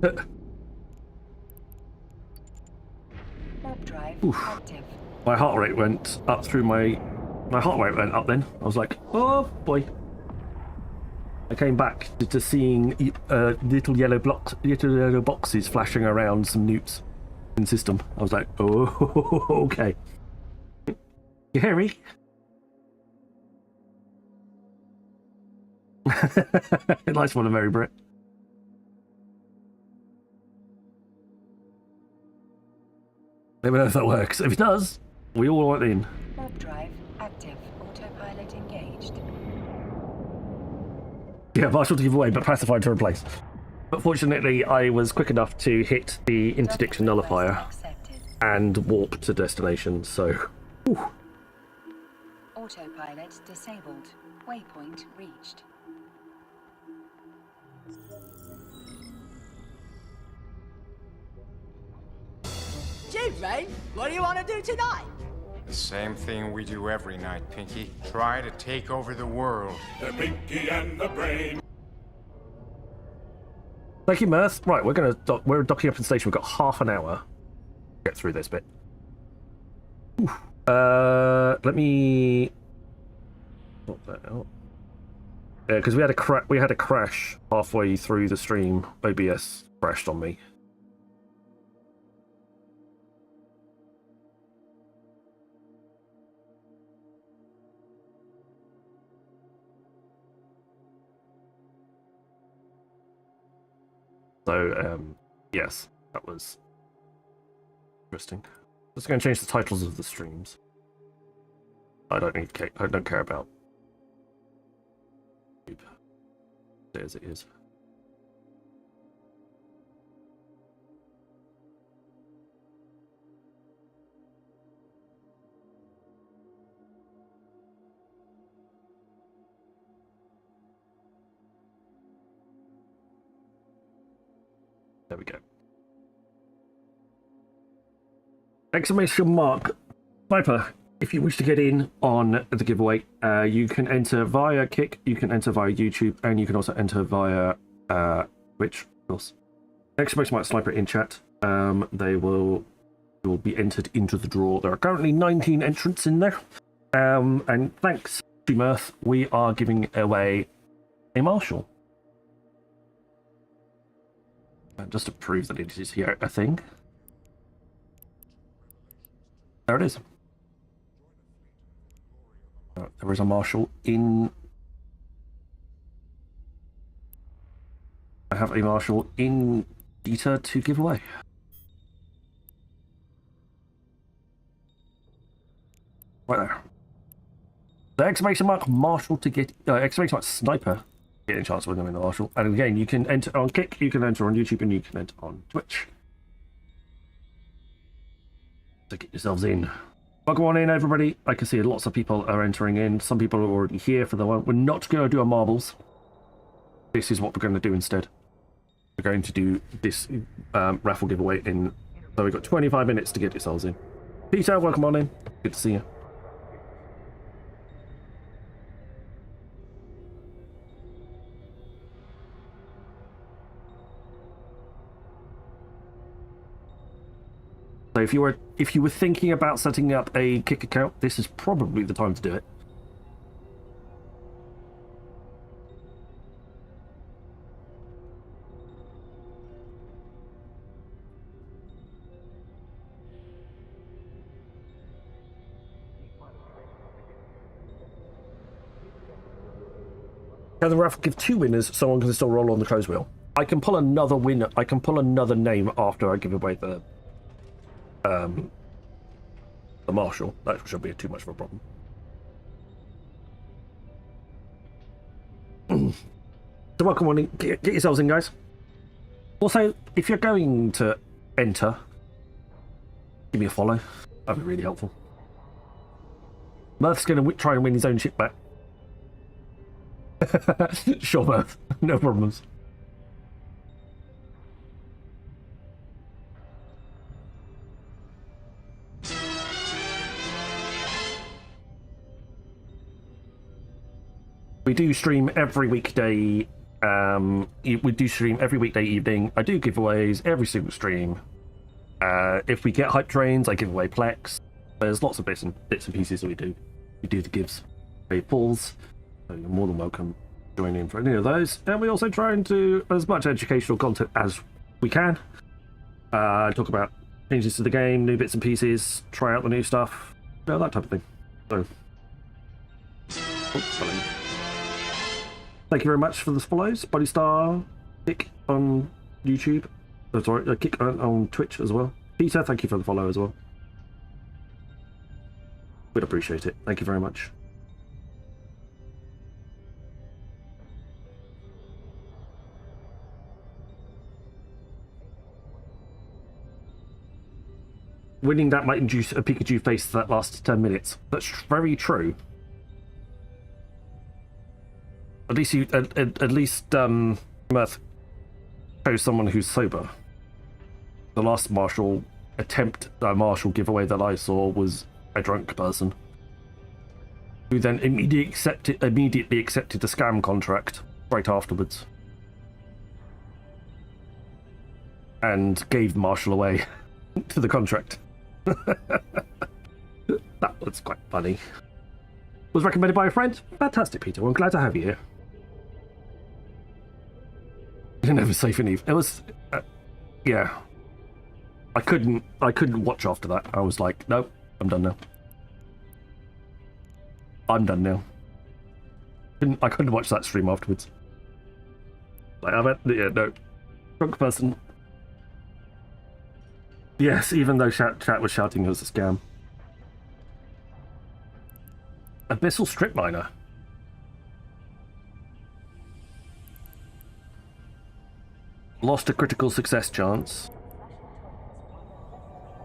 Warp drive Oof. active. My heart rate went up through my heart rate went up then. I was like, oh boy. I came back to seeing little yellow boxes flashing around some newts in system. I was like, oh, okay. You hear me? Nice one, a Mary Brit. Let me know if that works. If it does, we all want in. Warp drive active. Autopilot engaged. Yeah, partial to give away, but pacified to replace. But fortunately, I was quick enough to hit the interdiction nullifier Accepted. and warp to destination, so... Whew. Autopilot disabled. Waypoint reached. Gee, Rain, what do you want to do tonight? The same thing we do every night, Pinky. Try to take over the world. The Pinky and the Brain. Thank you, Mirth. Right, we're docking up in the station. We've got half an hour to get through this bit. Oof. Let me sort that out. Yeah, because we had a crash halfway through the stream. OBS crashed on me. So, yes, that was interesting. Just going to change the titles of the streams. I don't care about YouTube. Stay as it is. There we go. Exclamation mark. Sniper, if you wish to get in on the giveaway, you can enter via Kick, you can enter via YouTube, and you can also enter via Twitch, of course. Exclamation mark Sniper in chat. They will be entered into the draw. There are currently 19 entrants in there. And thanks to Mirth, we are giving away a Marshall. Just to prove that it is here a thing. There it is. There is a Marshall in... I have a Marshall in beta to give away. Right there. The exclamation mark Marshall to get... exclamation mark Sniper. Getting a chance to win them in the Marshall. And again, you can enter on Kick, you can enter on YouTube, and you can enter on Twitch. So get yourselves in. Welcome on in, everybody. I can see lots of people are entering in. Some people are already here for the one. We're not going to do a marbles. This is what we're going to do instead. We're going to do this raffle giveaway in... So we've got 25 minutes to get yourselves in. Peter, welcome on in. Good to see you. So if you were thinking about setting up a Kick account, this is probably the time to do it. Can the raffle give 2 winners? Someone can still roll on the close wheel. I can pull another winner. I can pull another name after I give away the Marshall. That should be too much of a problem. So welcome on in. Get yourselves in, guys. Also, if you're going to enter, give me a follow. That'd be really helpful. Mirth's going to try and win his own ship back. Sure, Mirth. No problems. We do stream every weekday We do stream every weekday evening. I do giveaways every single stream. If we get hype trains, I give away Plex. There's lots of bits and pieces that we do. We do the gives, away pulls. So you're more than welcome to join in for any of those. And we also try and do as much educational content as we can. Talk about changes to the game, new bits and pieces, try out the new stuff, that type of thing. So, thank you very much for the follows, Buddy Star, Kick on YouTube. Oh, sorry, Kick on Twitch as well. Peter, thank you for the follow as well. We'd appreciate it. Thank you very much. Winning that might induce a Pikachu face that lasts 10 minutes. That's very true. At least Mirth chose someone who's sober. The last martial giveaway that I saw was a drunk person who then immediately accepted the scam contract right afterwards and gave Marshall away to the contract. That was quite funny. Was recommended by a friend. Fantastic, Peter. Well, I'm glad to have you here. You're never safe in Eve. It was, yeah. I couldn't watch after that. I was like, nope, I'm done now. I'm done now. I couldn't watch that stream afterwards. Like, yeah, no. Drunk person. Yes, even though chat was shouting it was a scam. Abyssal Strip Miner. Lost a critical success chance.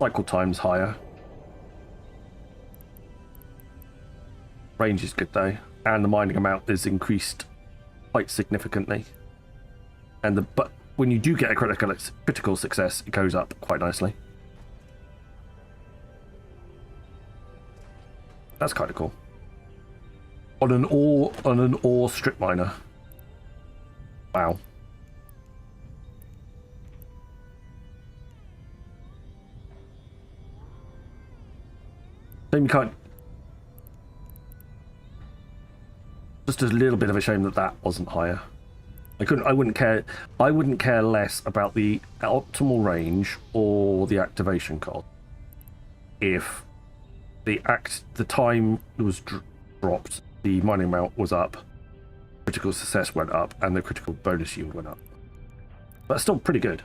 Cycle time's higher. Range is good though. And the mining amount is increased quite significantly. But when you do get a critical success, it goes up quite nicely. That's kind of cool. On an ore strip miner. Wow. Then you can't. Just a little bit of a shame that wasn't higher. I wouldn't care less about the optimal range or the activation cost if the time was dropped, the mining amount was up, critical success went up, and the critical bonus yield went up. But still pretty good.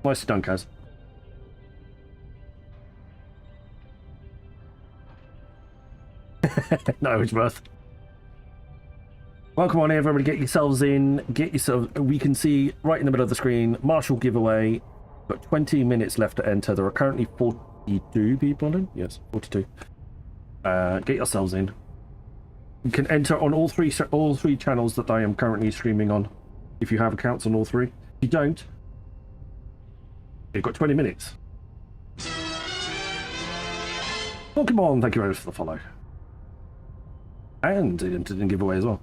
Nicely done, Kaz. No, it's worth. Welcome on, everybody. Get yourselves in. We can see right in the middle of the screen. Marshall giveaway. Got 20 minutes left to enter. There are currently 42 people in. Yes, 42. Get yourselves in. You can enter on all three channels that I am currently streaming on. If you have accounts on all three. If you don't, you've got 20 minutes. Pokemon, thank you very much for the follow. And it entered in giveaway as well.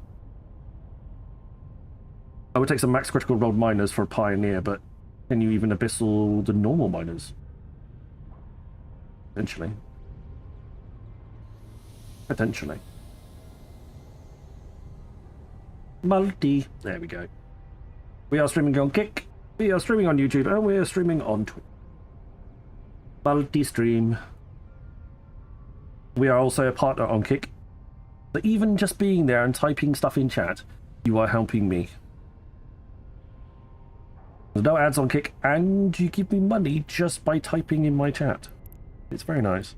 I would take some max critical rolled miners for a pioneer, but can you even abyssal the normal miners? Potentially. Potentially. Multi. There we go. We are streaming on Kick. We are streaming on YouTube, and we are streaming on Twitch. Multi-stream. We are also a partner on Kick. So even just being there and typing stuff in chat, you are helping me. There's no ads on Kick, and you give me money just by typing in my chat. It's very nice.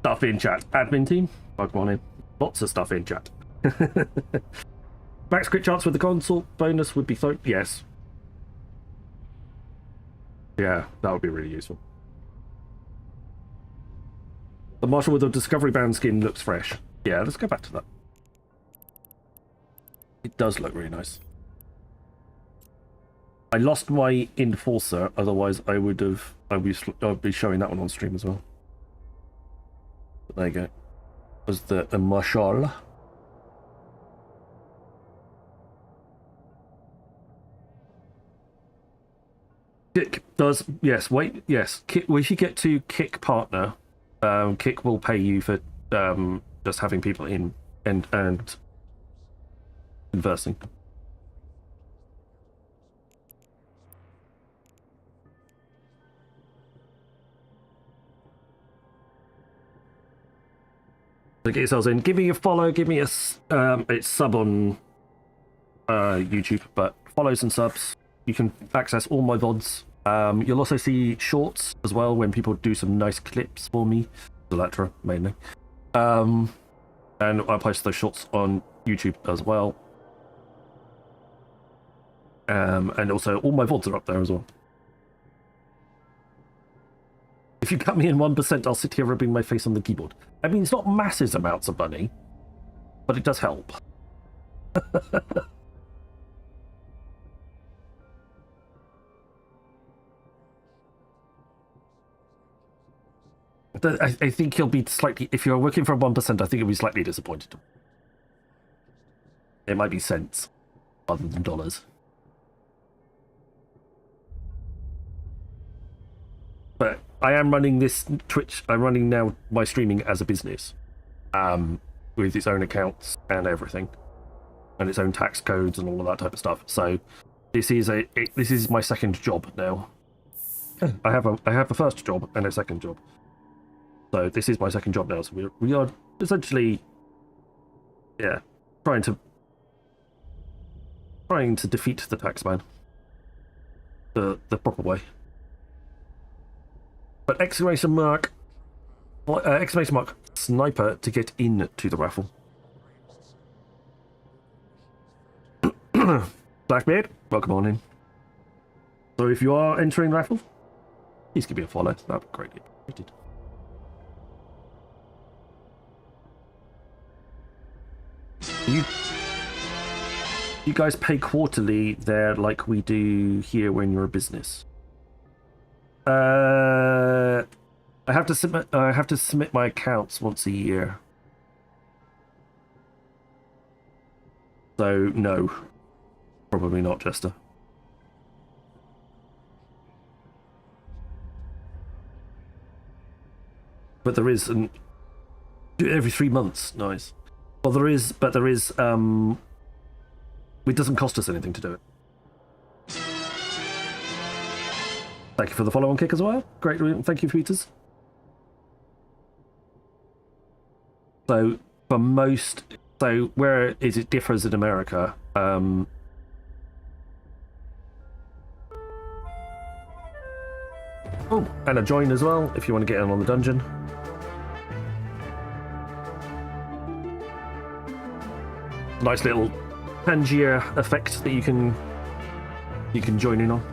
Stuff in chat. Admin team, Pokemon in. Lots of stuff in chat. Max crit chance with the console bonus would be yes. Yeah, that would be really useful. The Marshall with the Discovery Band skin looks fresh. Yeah, let's go back to that. It does look really nice. I lost my Enforcer, otherwise I'd be showing that one on stream as well. There you go. Was the marshal. Kick does, yes, wait, yes. Kick, well, if you get to Kick Partner, Kick will pay you for just having people in and conversing. So get yourselves in. Give me a follow. Give me a it's sub on YouTube, but follows and subs. You can access all my VODs. You'll also see shorts as well when people do some nice clips for me. Electra mainly. And I post those shorts on YouTube as well. And also all my VODs are up there as well. If you cut me in 1%, I'll sit here rubbing my face on the keyboard. I mean, it's not massive amounts of money, but it does help. I think you'll be slightly, if you're working for 1%, I think you'll be slightly disappointed. It might be cents rather than dollars. But I am running this Twitch, I'm running now my streaming as a business, with its own accounts and everything, and its own tax codes and all of that type of stuff. So this is my second job now. I have a first job and a second job. So this is my second job now. So we are essentially, yeah, trying to defeat the taxman the proper way. But exclamation mark sniper to get into the raffle. Blackbeard, welcome on in. So if you are entering the raffle, please give me a follow. That'd be greatly appreciated. You guys pay quarterly there like we do here when you're a business. I have to submit my accounts once a year. So no. Probably not, Jester. But there is every 3 months, nice. Well, there is, it doesn't cost us anything to do it. Thank you for the follow on Kick as well. Great, thank you, Peters. So, for most, so where it differs in America, oh, and a join as well, if you want to get in on the dungeon. Nice little Tangier effect that you can join in on.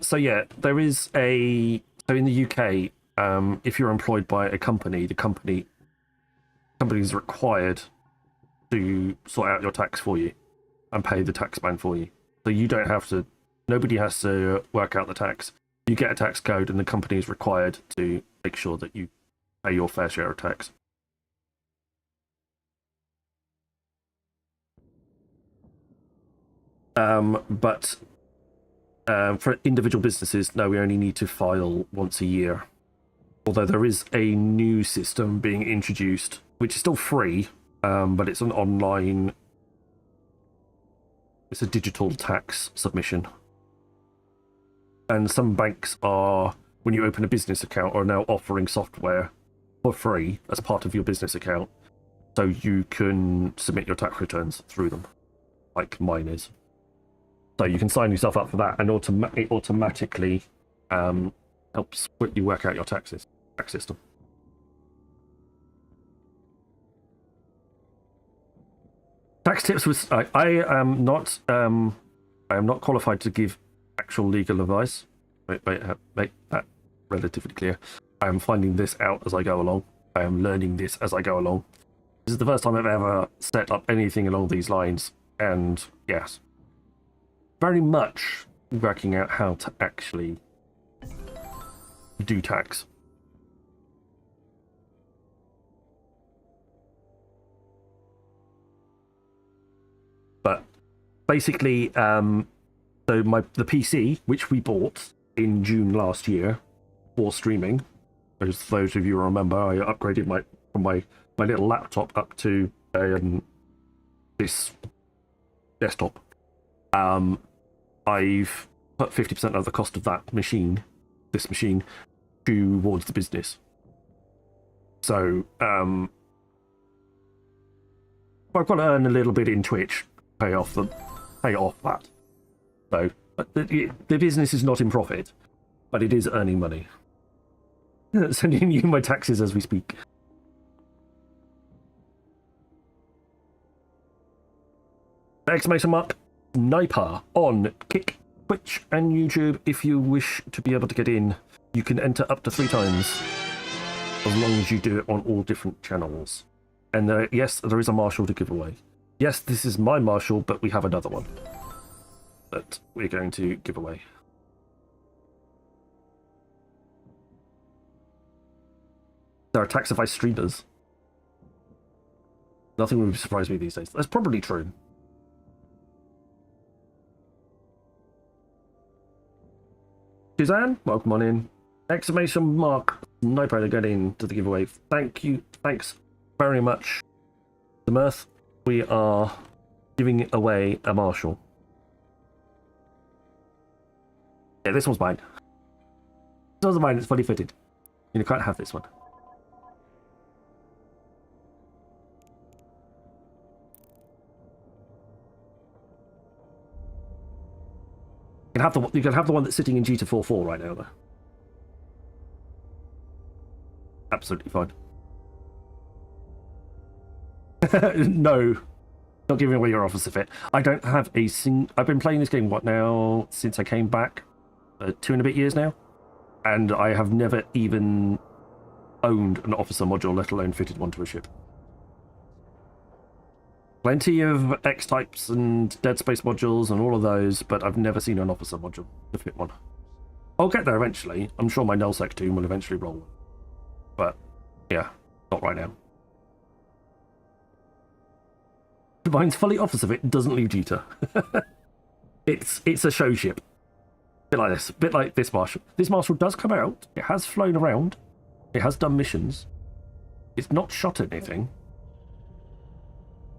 So yeah, there is so in the UK, if you're employed by a company, the company is required to sort out your tax for you and pay the tax man for you. So you don't have to. Nobody has to work out the tax. You get a tax code, and the company is required to make sure that you pay your fair share of tax. But for individual businesses, no, we only need to file once a year. Although there is a new system being introduced, which is still free, but it's an online, it's a digital tax submission. And some banks are, when you open a business account, are now offering software for free as part of your business account, so you can submit your tax returns through them, like mine is. So you can sign yourself up for that, and it automatically helps you work out your tax system. Tax tips was I am not qualified to give actual legal advice. Make that relatively clear. I am finding this out as I go along. I am learning this as I go along. This is the first time I've ever set up anything along these lines, and yes, very much working out how to actually do tax. basically, so the PC, which we bought in June last year for streaming, as those of you remember, I upgraded from my little laptop up to this desktop. I've put 50% of the cost of this machine, towards the business. So I've got to earn a little bit in Twitch, pay off that. So the business is not in profit, but it is earning money. Sending you my taxes as we speak. Exclamation mark Sniper on Kick, Twitch, and YouTube. If you wish to be able to get in, you can enter up to 3 times, as long as you do it on all different channels. And yes, there is a Marshall to give away. Yes, this is my Marshall, but we have another one that we're going to give away. There are Taxify streamers. Nothing would surprise me these days. That's probably true. Suzanne, welcome on in. Exclamation mark Sniper to get in to the giveaway. Thank you. Thanks very much. The Mirth. We are giving away a Marshall. Yeah, this one's mine. This one's mine. It's fully fitted. You can't have this one. You can have the one that's sitting in G244 right now, though. Absolutely fine. No, not giving away your officer fit. I don't have a I've been playing this game since I came back, 2 and a bit years now, and I have never even owned an officer module, let alone fitted one to a ship. Plenty of X-types and Dead Space modules and all of those, but I've never seen an officer module to fit one. I'll get there eventually. I'm sure my Null Sec team will eventually roll one. But, yeah, not right now. Mine's fully officer fit, doesn't leave Jita. It's a show ship. A bit like this Marshall. This Marshall does come out. It has flown around. It has done missions. It's not shot at anything.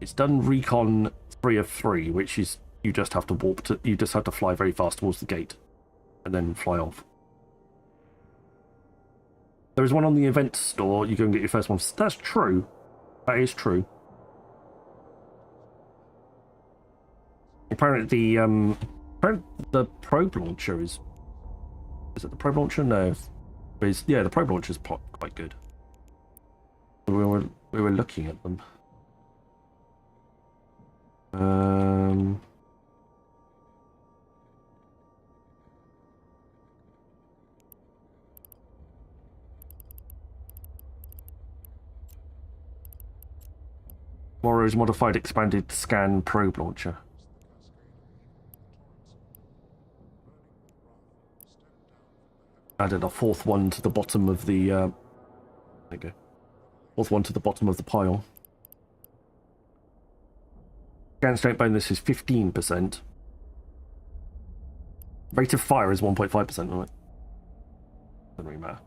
It's done recon 3 of 3, which is you just have to fly very fast towards the gate and then fly off. There is one on the event store. You go and get your first one. That's true. That is true. Apparently the probe launcher is it the probe launcher? No. Yeah, the probe launcher is quite good. We were looking at them. Morrow's modified expanded scan probe launcher. Added a 4th one to the bottom of the there you go. 4th one to the bottom of the pile. Scan strength bonus is 15%. Rate of fire is 1.5%, right? Doesn't really matter.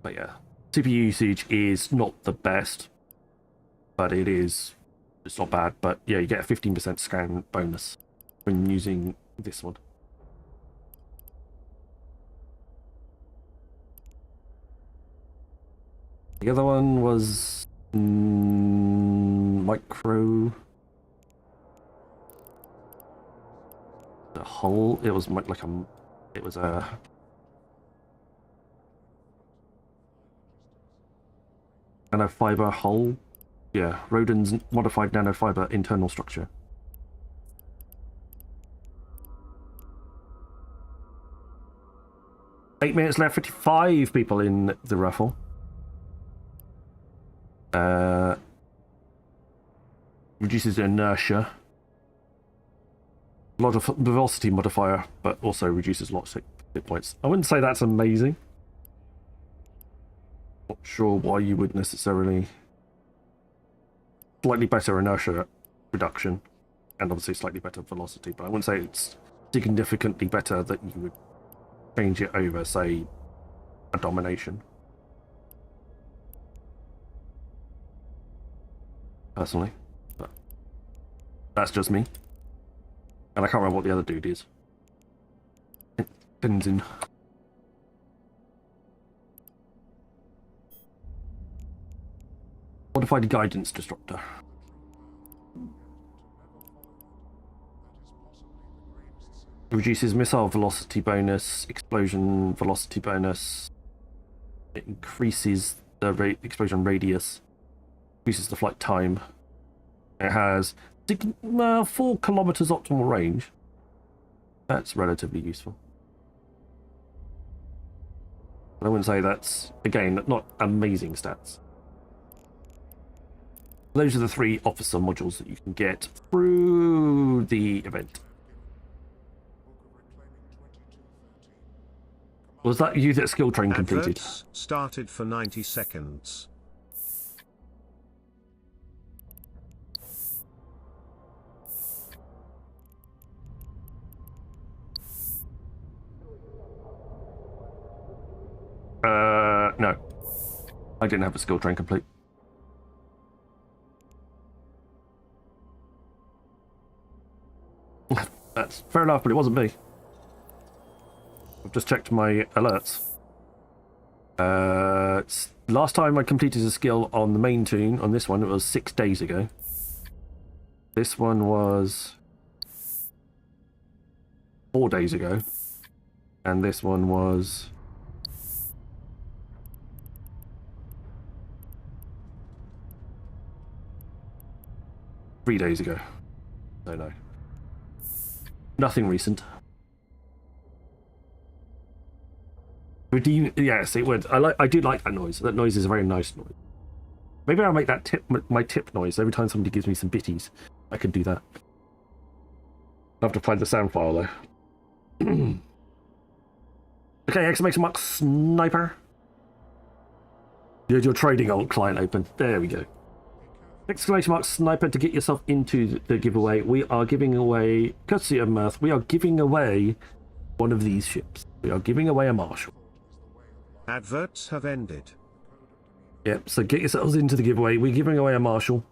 But yeah, CPU usage is not the best, but it's not bad. But yeah, you get a 15% scan bonus when using this one. The other one was micro. The hull. It was like a. It was a. Nanofiber hull. Yeah, Rodin's modified nanofiber internal structure. Eight minutes left. 55 people in the raffle. Reduces inertia. A lot of velocity modifier, but also reduces lots of hit points. I wouldn't say that's amazing. Not sure why you would necessarily. Slightly better inertia reduction, and obviously slightly better velocity, but I wouldn't say it's significantly better that you would change it over, say, a domination. Personally. But that's just me. And I can't remember what the other dude is. Tenzin. Modified guidance disruptor. Reduces missile velocity bonus, explosion velocity bonus. It increases the explosion radius. Increases the flight time. It has 4 kilometers optimal range. That's relatively useful. But I wouldn't say that's, again, not amazing stats. Those are the 3 officer modules that you can get through the event. Was that you that skill train completed? Adverts started for 90 seconds. No. I didn't have a skill train complete. That's fair enough, but it wasn't me. I've just checked my alerts. Last time I completed a skill on the main tune, on this one, it was 6 days ago. This one was 4 days ago. And this one was 3 days ago. No. Nothing recent. Redeem. Yes, it would. I do like that noise. That noise is a very nice noise. Maybe I'll make that my tip noise every time somebody gives me some bitties. I could do that. I'll have to find the sound file though. Okay, exclamation mark sniper. You had your trading alt client open. There we go. Exclamation mark sniper to get yourself into the giveaway. We are giving away, courtesy of Mirth, we are giving away one of these ships. We are giving away a Marshal. Adverts have ended. Yep, so get yourselves into the giveaway. We're giving away a Marshal.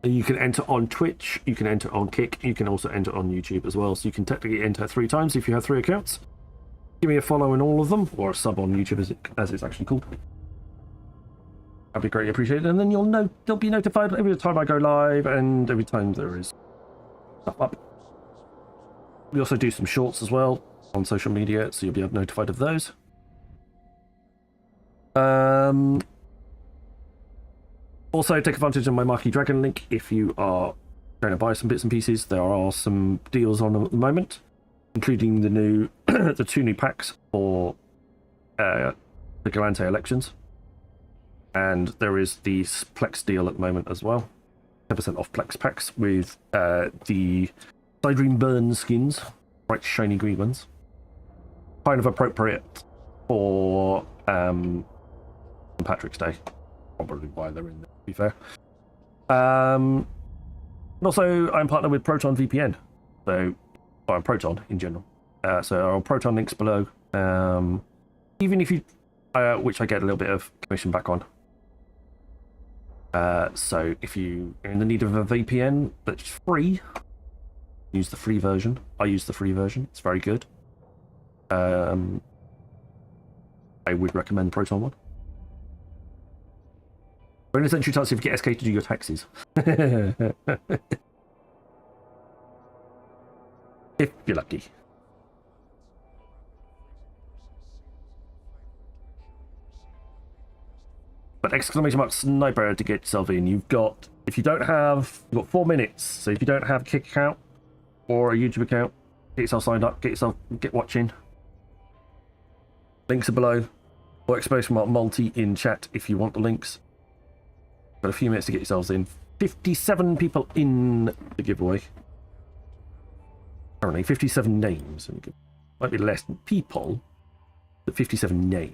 You can enter on Twitch, you can enter on Kick, you can also enter on YouTube as well. So you can technically enter 3 times if you have 3 accounts. Give me a follow in all of them, or a sub on YouTube as it's actually called. That'd be greatly appreciated, and then you'll be notified every time I go live and every time there is stuff up. We also do some shorts as well on social media, so you'll be notified of those. Also, take advantage of my Marquee Dragon link if you are going to buy some bits and pieces. There are some deals on at the moment, including the new the 2 new packs for the Gallente elections. And there is the Plex deal at the moment as well. 10% off Plex packs with the Sidream Burn skins, bright shiny green ones. Kind of appropriate for St. Patrick's Day. Probably why they're in there, to be fair. And also, I'm partnered with Proton VPN. So, I'm Proton in general. So our Proton links below. Even if you, which I get a little bit of commission back on. So if you are in the need of a VPN that's free, use the free version. I use the free version. It's very good. I would recommend Proton one. Bonus entry chance if you get SK to do your taxes. If you're lucky. But exclamation mark sniper to get yourself in. You've got 4 minutes. So if you don't have a Kick account or a YouTube account, get yourself signed up, get watching. Links are below. Or exclamation mark multi in chat if you want the links. Got a few minutes to get yourselves in. 57 people in the giveaway. Currently, 57 names. Might be less people, but 57 names.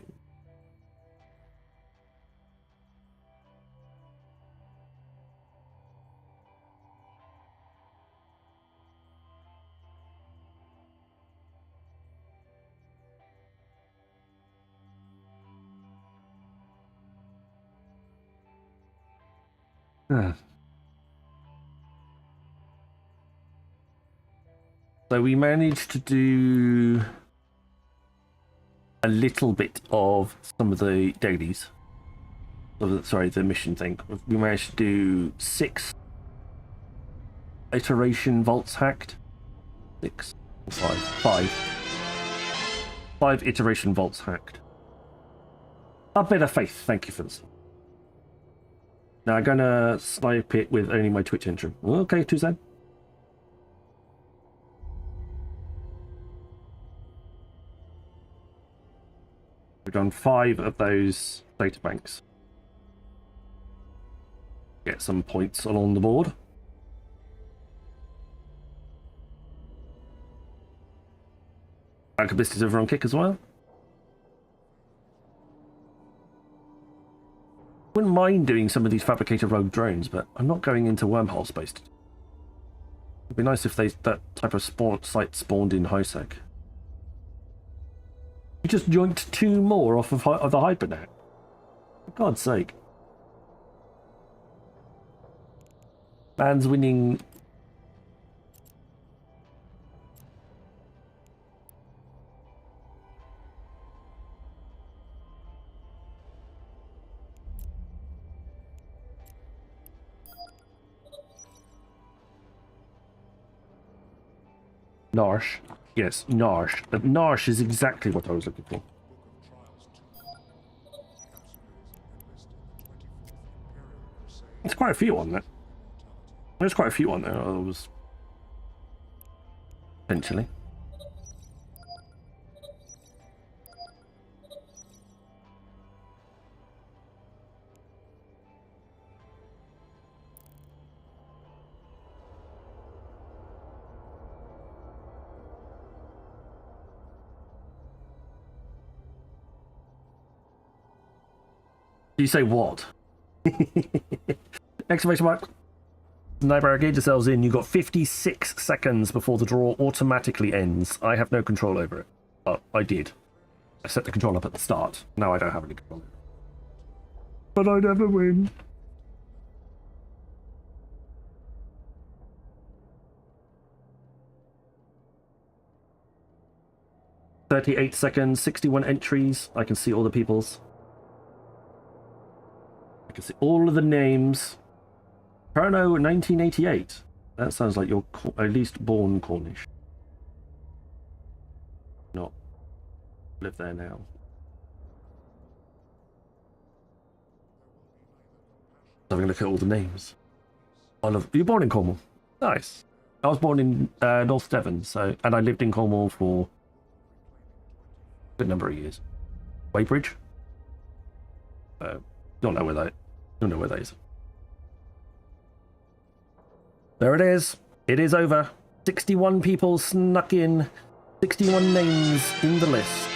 So we managed to do a little bit of some of the dailies. Sorry, the mission thing. We managed to do 6 iteration vaults hacked. 6, 5. 5 iteration vaults hacked. A bit of faith, thank you for this. Now I'm gonna snipe it with only my Twitch entry. Okay, Tuzan. We've done 5 of those data banks. Get some points along the board. Alchemist is over on kick as well. Wouldn't mind doing some of these fabricated rogue drones, but I'm not going into wormhole space. It'd be nice if that type of site spawned in Null Sec. We just joinked 2 more off of the Hypernet. For God's sake. Man's winning. Narsh. Yes, Narsh. Narsh is exactly what I was looking for. There's quite a few on that. There's quite a few on there. I was potentially. Do you say what? Exclamation mark. Sniper, gauge yourselves in. You've got 56 seconds before the draw automatically ends. I have no control over it. Oh, I did. I set the control up at the start. Now I don't have any control over it. But I never win. "38 seconds, 61 entries. I can see all the people's. I can see all of the names. Chrono 1988. That sounds like you're at least born Cornish. Not live there now. Having a look at all the names. Were you born in Cornwall? Nice. I was born in North Devon, and I lived in Cornwall for a good number of years. Weybridge? Don't know where that is. There it is. It is over. 61 people snuck in. 61 names in the list.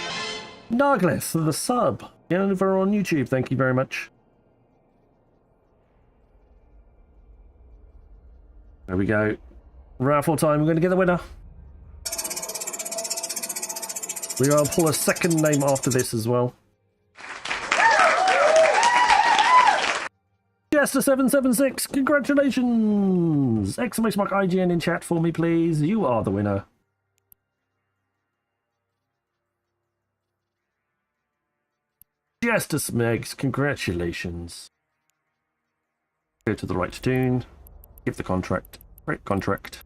Narglis, the sub. Get over on YouTube. Thank you very much. There we go. Raffle time. We're going to get the winner. We're going to pull a second name after this as well. Jester776, congratulations! Exclamation mark IGN in chat for me, please. You are the winner. Jester Smegs, congratulations. Go to the right tune. Give the contract. Great contract.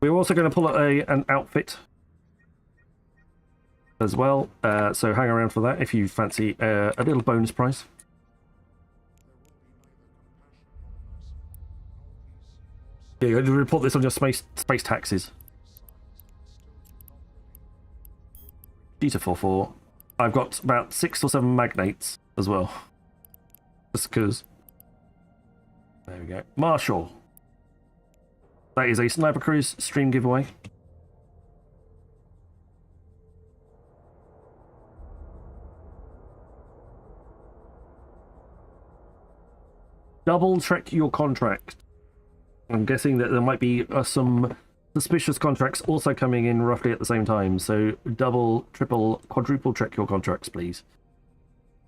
We're also going to pull an outfit as well, so hang around for that if you fancy a little bonus prize. Yeah, you're going to report this on your space taxes. G244. I've got about 6 or 7 magnates as well. Just because. There we go. Marshall. That is a Sniper Cruise stream giveaway. Double check your contract. I'm guessing that there might be some suspicious contracts also coming in roughly at the same time, so double, triple, quadruple check your contracts, please.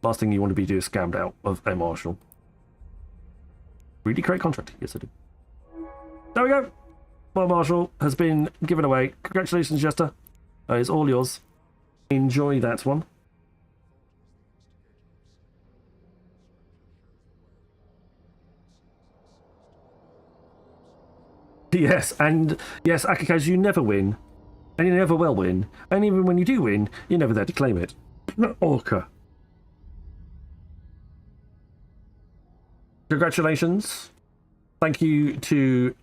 Last thing you want to be doing is scammed out of a marshal. Really great contract. Yes, I do. There we go. Well, marshal has been given away. Congratulations, Jester. It's all yours. Enjoy that one. Yes, and yes, Akikaz, you never win. And you never will win. And even when you do win, you're never there to claim it. Orca. Congratulations. Thank you to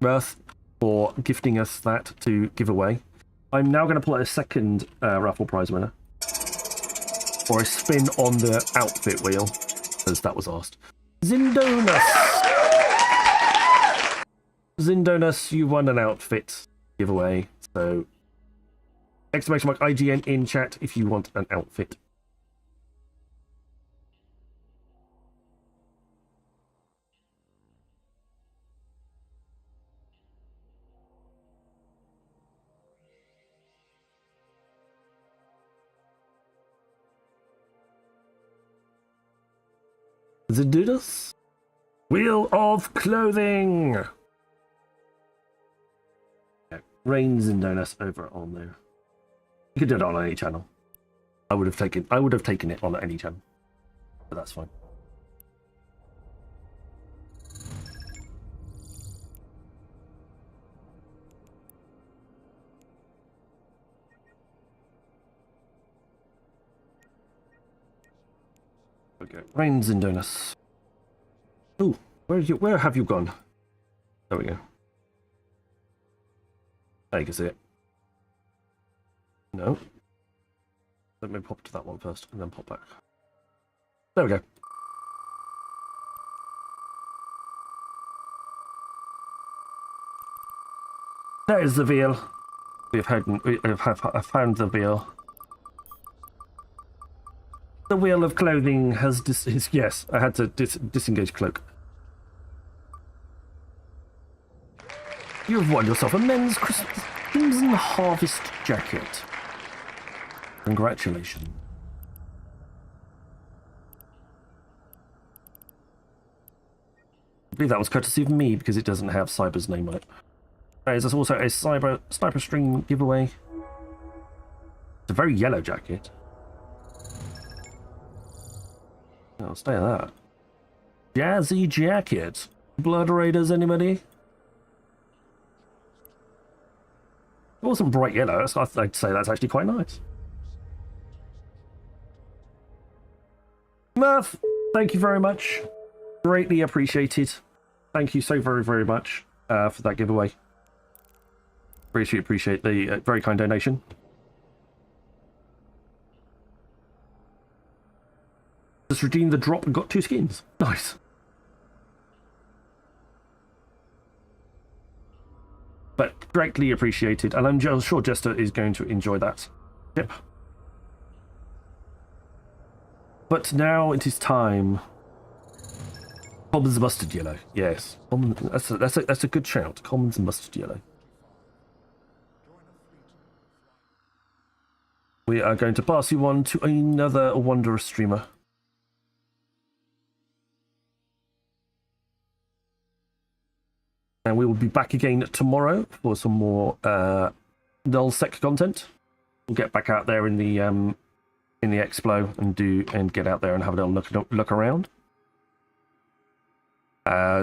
Mirth for gifting us that to give away. I'm now going to pull out a second raffle prize winner. Or a spin on the outfit wheel, as that was asked. Zindonus! Zindonus, you won an outfit giveaway. So, exclamation mark IGN in chat if you want an outfit. Zindonus? Wheel of Clothing! Rain Zindonus over on there. You could do it on any channel. I would have taken it on any channel. But that's fine. Okay. Rain Zindonus. Ooh, where have you gone? There we go. There you can see it. No. Let me pop to that one first and then pop back. There we go. There is the veal. I have found the veal. The wheel of clothing has yes, I had to disengage cloak. You have won yourself a men's Crimson Harvest jacket. Congratulations. I believe that was courtesy of me because it doesn't have Cyber's name on it. There's also a sniper string giveaway. It's a very yellow jacket. I'll stay at that. Jazzy jacket. Blood Raiders, anybody? It wasn't bright yellow, so I'd say that's actually quite nice. Murph, thank you very much. Greatly appreciated. Thank you so very, very much for that giveaway. Appreciate the very kind donation. Just redeemed the drop and got 2 skins. Nice. But greatly appreciated, and I'm sure Jester is going to enjoy that. Yep. But now it is time. Commons mustard yellow. Yes, that's a good shout. Commons mustard yellow. We are going to pass you on to another wondrous streamer. And we will be back again tomorrow for some more Null Sec content. We'll get back out there in the Explo and get out there and have a little look around.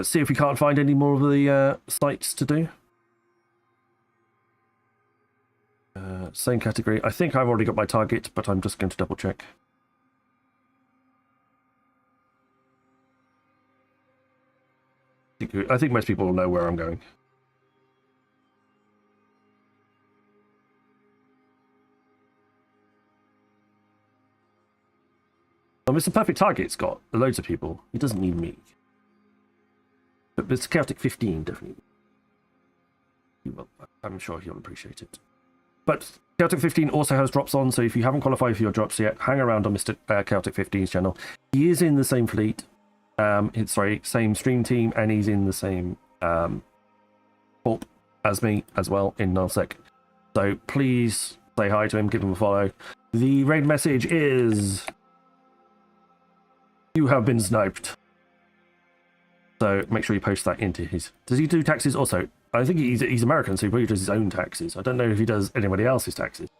See if we can't find any more of the sites to do. Same category. I think I've already got my target, but I'm just going to double check. I think most people will know where I'm going. Well, Mr. Perfect Target's got loads of people. He doesn't need me. But Mr. Chaotic 15 definitely. Well, I'm sure he'll appreciate it. But Chaotic 15 also has drops on, so if you haven't qualified for your drops yet, hang around on Mr. Chaotic 15's channel. He is in the same fleet. Same stream team, and he's in the same corp as me as well in Null Sec. So please say hi to him, give him a follow. The raid message is You have been sniped. So make sure you post that into his... Does he do taxes also? I think he's American, so he probably does his own taxes. I don't know if he does anybody else's taxes.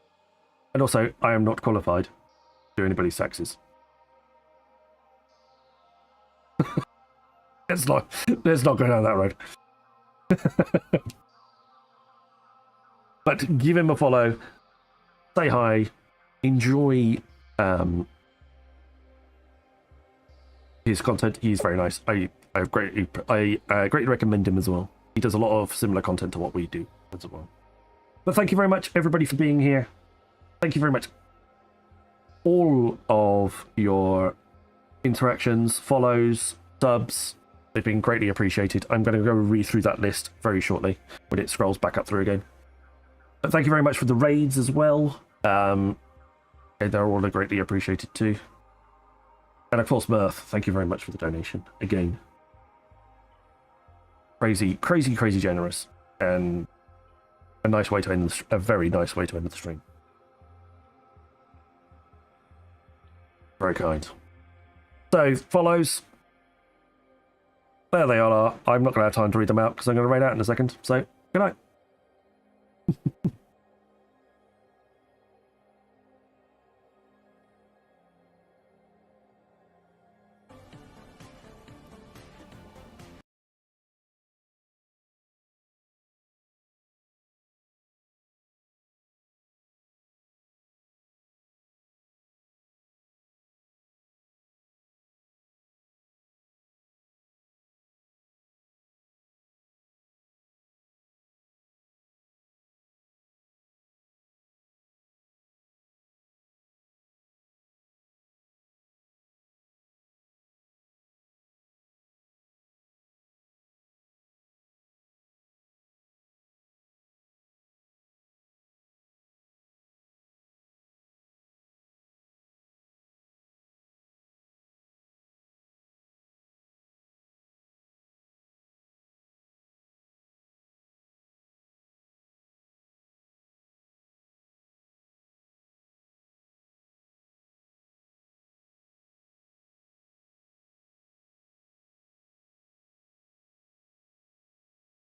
And also, I am not qualified to do anybody's taxes. let's not go down that road. But give him a follow. Say hi. Enjoy his content. He's very nice. I greatly recommend him as well. He does a lot of similar content to what we do as well. But thank you very much, everybody, for being here. Thank you very much. All of your interactions, follows, subs, they've been greatly appreciated. I'm going to go read through that list very shortly when it scrolls back up through again. But thank you very much for the raids as well. They're all greatly appreciated too. And of course, Mirth, thank you very much for the donation again. Crazy generous, and a nice way to end a very nice way to end the stream. Very kind. So follows, there they all are. I'm not going to have time to read them out because I'm going to raid out in a second. So good night.